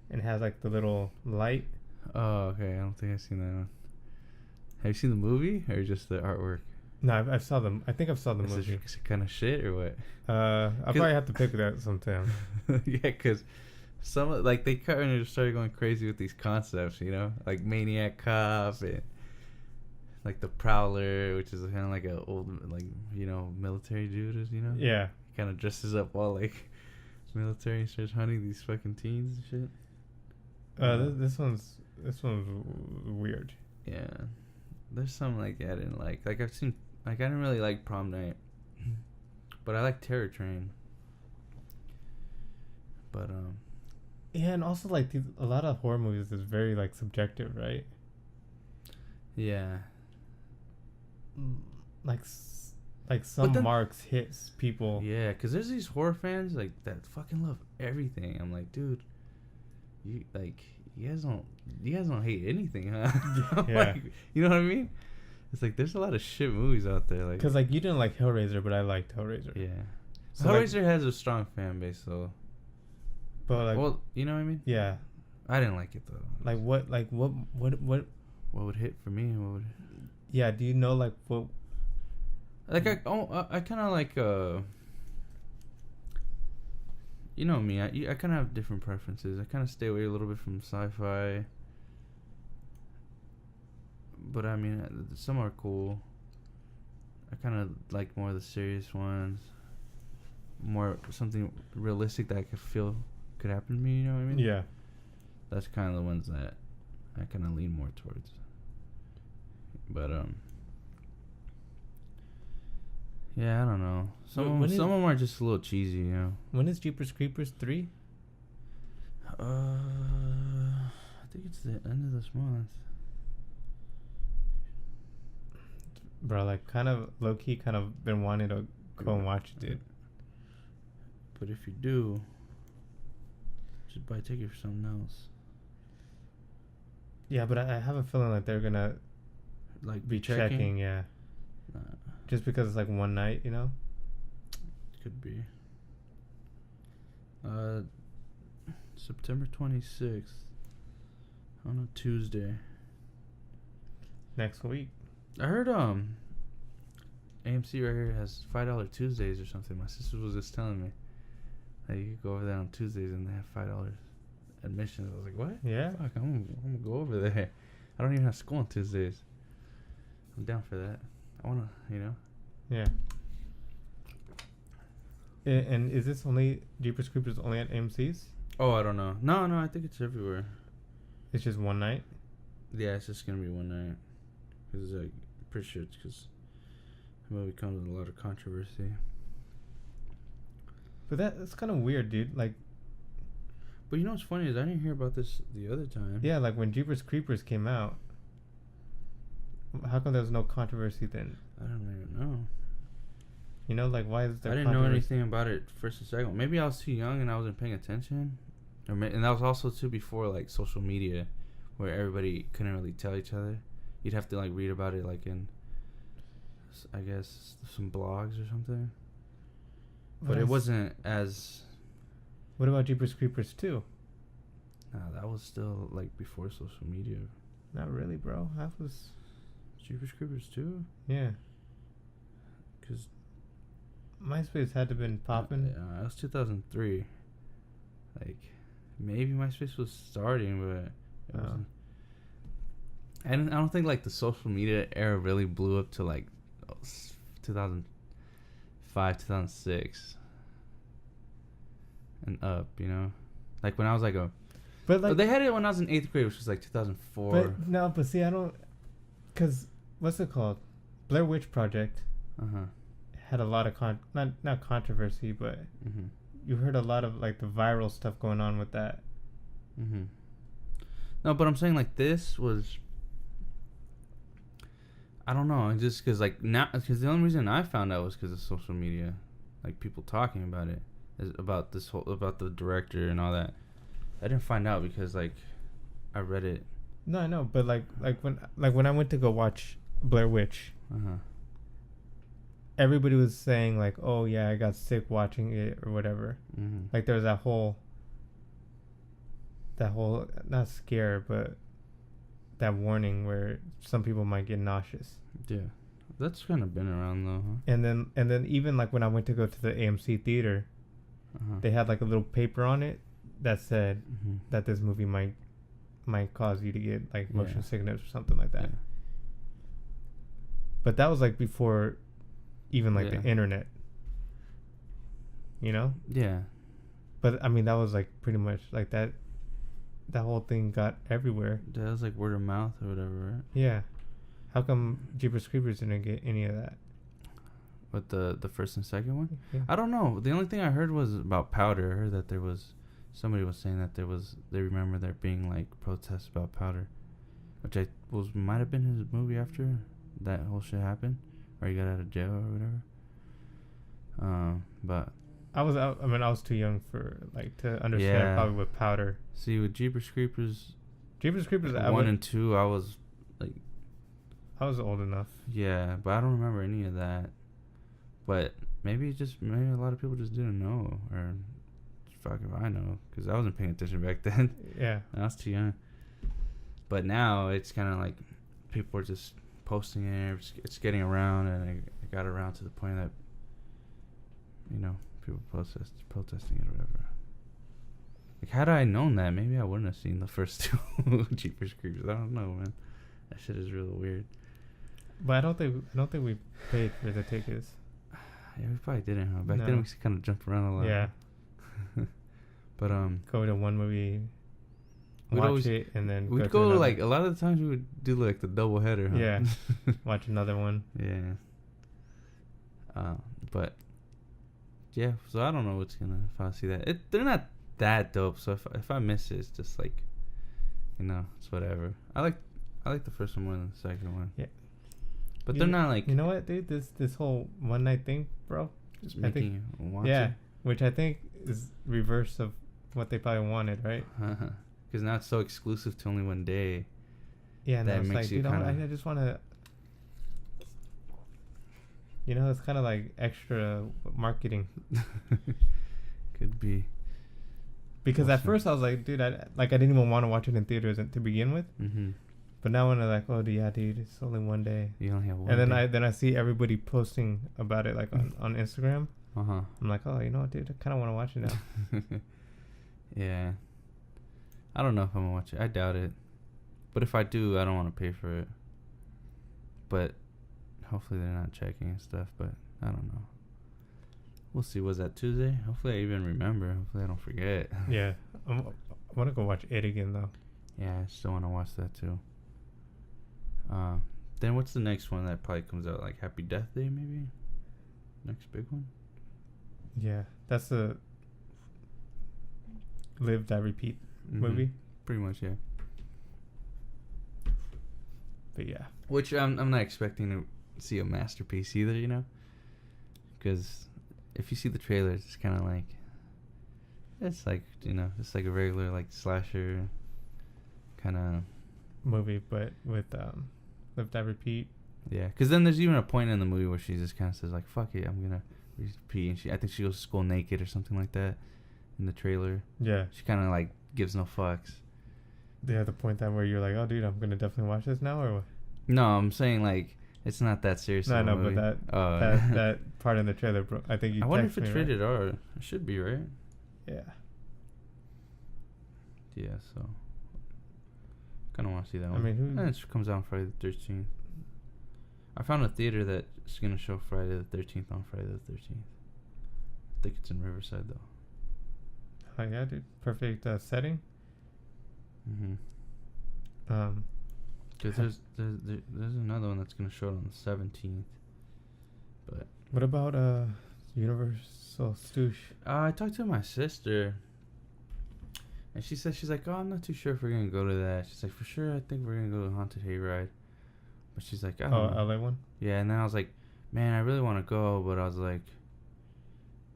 and it has like the little light. Oh, okay. I don't think I've seen that one. Have you seen the movie or just the artwork? No, I saw them. I think I've saw the movie. Is it kind of shit or what? I'll probably have to pick that sometime. Yeah, because some like they kind of started going crazy with these concepts, like Maniac Cop and like the Prowler, which is kind of like a old like military dude, Yeah. He kind of dresses up all like military and starts hunting these fucking teens and shit. This one's weird. Yeah, there's some like I didn't like. Like I've seen. Like, I didn't really like Prom Night. But I like Terror Train. But, yeah, and also, like, a lot of horror movies is very, like, subjective, right? Yeah. Like some marks hits people. Yeah, because there's these horror fans, like, that fucking love everything. I'm like, dude, you guys don't hate anything, huh? Yeah. Like, you know what I mean? It's like there's a lot of shit movies out there. Like, because like you didn't like Hellraiser, but I liked Hellraiser. Yeah. So Hellraiser has a strong fan base, though. But like, well, you know what I mean? Yeah. I didn't like it though. Like what? Like what? What would hit for me? What would? Yeah. Do you know like what? Like I kind of like you know me. I kind of have different preferences. I kind of stay away a little bit from sci-fi. But I mean, some are cool. I kind of like more of the serious ones. More something realistic that I could feel could happen to me, you know what I mean? Yeah. That's kind of the ones that I kind of lean more towards. But yeah, I don't know. Some of them are just a little cheesy, you know. When is Jeepers Creepers 3? I think it's the end of this month. Bro, like kind of low key, kind of been wanting to go and watch it, dude. But if you do, just buy a ticket for something else. Yeah, but I have a feeling like they're gonna like be checking, yeah. Just because it's like one night, you know. Could be. September 26th on a Tuesday. Next week. I heard AMC right here has $5 Tuesdays or something. My sister was just telling me that you could go over there on Tuesdays and they have $5 admissions. I was like, what? Yeah. Fuck, I'm gonna go over there. I don't even have school on Tuesdays. I'm down for that. I wanna, you know. Yeah. And is this only Jeepers Creepers only at AMC's? Oh, I don't know. No, I think it's everywhere. It's just one night. Yeah, it's just gonna be one night. Cause like, pretty sure it's because the movie comes with a lot of controversy. But that's kind of weird, dude. Like, but you know what's funny is I didn't hear about this the other time. Yeah, like when Jeepers Creepers came out, how come there was no controversy then? I don't even know. You know, like why is there? I didn't know anything about it first and second. Maybe I was too young and I wasn't paying attention, and that was also too before like social media, where everybody couldn't really tell each other. You'd have to like read about it like in, I guess, some blogs or something. But it wasn't as. What about Jeepers Creepers 2? Nah, that was still like before social media. Not really, bro. That was Jeepers Creepers 2? Yeah. Because MySpace had to been popping. Yeah, that was 2003. Like, maybe MySpace was starting, but it wasn't. I don't think like the social media era really blew up to like 2005, 2006 and up, you know, like when I was like but they had it when I was in 8th grade, which was like 2004. But see, I don't, cause what's it called, Blair Witch Project. Had a lot of not controversy, but you heard a lot of like the viral stuff going on with that. No, but I'm saying like this was. I don't know, just because like now, because the only reason I found out was because of social media, like people talking about it, about the director and all that. I didn't find out because like I read it. No, I know, but like when I went to go watch Blair Witch, everybody was saying like, oh yeah, I got sick watching it or whatever. Like there was that whole not scare, but that warning where some people might get nauseous. Yeah, that's kind of been around though, huh? And then even like when I went to go to the AMC theater, they had like a little paper on it that said that this movie might cause you to get like motion sickness or something like that. But that was like before even like the internet, you know? Yeah. But I mean that was like pretty much like that whole thing got everywhere. That was like word of mouth or whatever, right? Yeah. How come Jeepers Creepers didn't get any of that? With the first and second one? Yeah. I don't know. The only thing I heard was about powder. I heard that somebody was saying that they remember there being like protests about powder, which might have been his movie after that whole shit happened, or he got out of jail or whatever. But I was too young for like to understand probably with powder. See, with Jeepers Creepers 1 and 2, I was I was old enough. Yeah, but I don't remember any of that. But maybe a lot of people just didn't know, or fuck if I know, because I wasn't paying attention back then. Yeah. I was too young. But now it's kind of like people are just posting it. It's getting around, and it got around to the point that, you know, people protesting it or whatever. Like, had I known that, maybe I wouldn't have seen the first two Jeepers Creepers. I don't know, man. That shit is real weird. But I don't think we paid for the tickets. Yeah, we probably didn't, huh? Back then we used to kind of jump around a lot. Yeah. But go to one movie, watch it, and then we'd go like a lot of the times we would do like the double header. Huh? Yeah. Watch another one. Yeah. But yeah, so I don't know if I'll see that. They're not that dope. So if I miss it, it's just like, you know, it's whatever. I like the first one more than the second one. Yeah. But they're not like. You know what, dude? This whole one night thing, bro. Just making you want yeah, to. which I think is reverse of what they probably wanted, right? Because now it's so exclusive to only one day. Yeah, and that makes like, you know, I just want to. You know, it's kind of like extra marketing. Could be. Because at first I was like, dude, I didn't even want to watch it in theaters to begin with. Mm-hmm. But now when they're like, oh, yeah, dude, it's only one day. You only have one. And then day. I see everybody posting about it like on Instagram. I'm like, oh, you know what, dude, I kind of want to watch it now. Yeah. I don't know if I'm gonna watch it. I doubt it. But if I do, I don't want to pay for it. But hopefully they're not checking and stuff. But I don't know. We'll see. Was that Tuesday? Hopefully I even remember. Hopefully I don't forget. Yeah. I want to go watch it again, though. Yeah, I still want to watch that, too. Then what's the next one that probably comes out? Like Happy Death Day, maybe? Next big one? Yeah. That's the Live, Die, Repeat movie. Pretty much, yeah. But yeah. Which I'm not expecting to see a masterpiece either, you know? Because if you see the trailer, it's kind of like... It's like, you know, it's like a regular, like, slasher kind of... movie, but with Live, Die, Repeat. Yeah, because then there's even a point in the movie where she just kind of says, like, fuck it, I'm going to repeat. And I think she goes to school naked or something like that in the trailer. Yeah. She kind of, like, gives no fucks. Yeah, the point that where you're like, oh, dude, I'm going to definitely watch this now, or what? No, I'm saying, like, it's not that serious. No, no, but that part in the trailer, bro, I think you. I wonder if it's rated R. It should be, right? Yeah. Yeah, so kind of want to see that one. I mean, and it comes out on Friday the 13th. I found a theater that's gonna show Friday the 13th on Friday the 13th. I think it's in Riverside though. Oh yeah, dude, perfect setting. Because there's another one that's gonna show it on the 17th. But what about Universal Stoosh? I talked to my sister. And she said, she's like, oh, I'm not too sure if we're going to go to that. She's like, for sure, I think we're going to go to Haunted Hayride. But she's like, I don't know. LA one? Yeah, and then I was like, man, I really want to go. But I was like,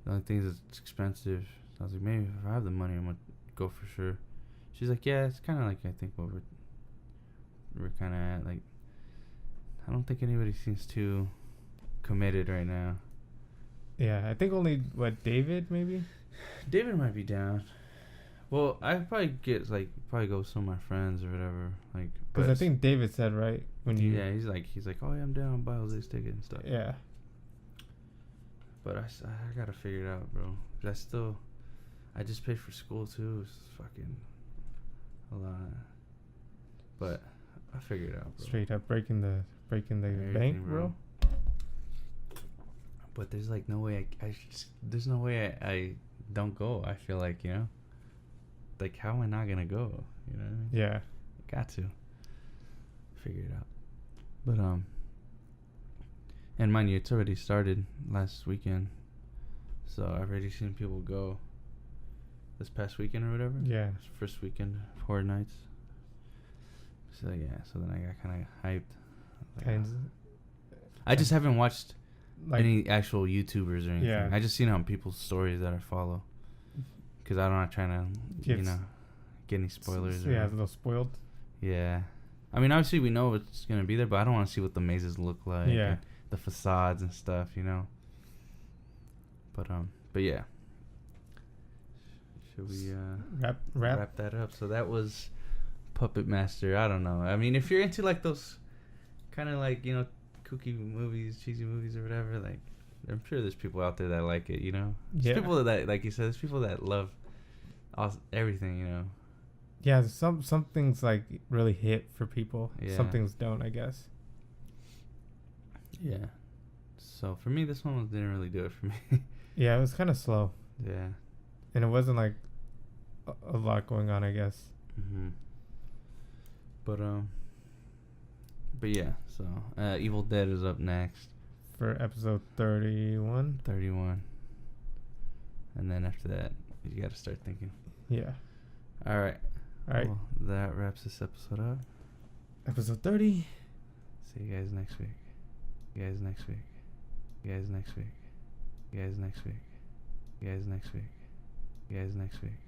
the only thing is it's expensive. So I was like, maybe if I have the money, I'm going to go for sure. She's like, yeah, it's kind of like, I think what we're kind of at. Like, I don't think anybody seems too committed right now. Yeah, I think only, David, maybe? David might be down. Well, I probably go with some of my friends or whatever, like. Because I think David said right when you. Yeah, he's like, oh yeah, I'm down. I'll buy all this ticket and stuff. Yeah. But I gotta figure it out, bro. I just paid for school too. It's fucking a lot. But I figured it out, bro. Straight up breaking the bank, bro. But there's like no way there's no way I don't go. I feel like, you know. Like, how am I not gonna go? You know what I mean? Yeah. Got to figure it out. But and mind you, it's already started last weekend, so I've already seen people go this past weekend or whatever. Yeah. First weekend of Horror Nights. So yeah, so then I got kind of hyped. I just haven't watched any actual YouTubers or anything. Yeah. I just seen it on people's stories that I follow. Because I'm not trying to, get any spoilers. Yeah, a little spoiled. Yeah. I mean, obviously we know it's gonna be there, but I don't want to see what the mazes look like. Yeah. The facades and stuff, you know. But yeah. Should we wrap that up? So that was Puppet Master. I don't know. I mean, if you're into like those kind of like, you know, kooky movies, cheesy movies or whatever, like I'm sure there's people out there that like it, you know. There's people that, like you said, there's people that love everything, you know. Yeah, some things like really hit for people. Yeah. Some things don't, I guess. Yeah. So for me, this one didn't really do it for me. Yeah, it was kind of slow. Yeah. And it wasn't like a lot going on, I guess. Mhm. But yeah. So Evil Dead is up next for episode 31. 31. And then after that, you got to start thinking. Yeah. All right. All right. Well, that wraps this episode up. Episode 30. See you guys next week. You guys next week. You guys next week. You guys next week. You guys next week. You guys next week.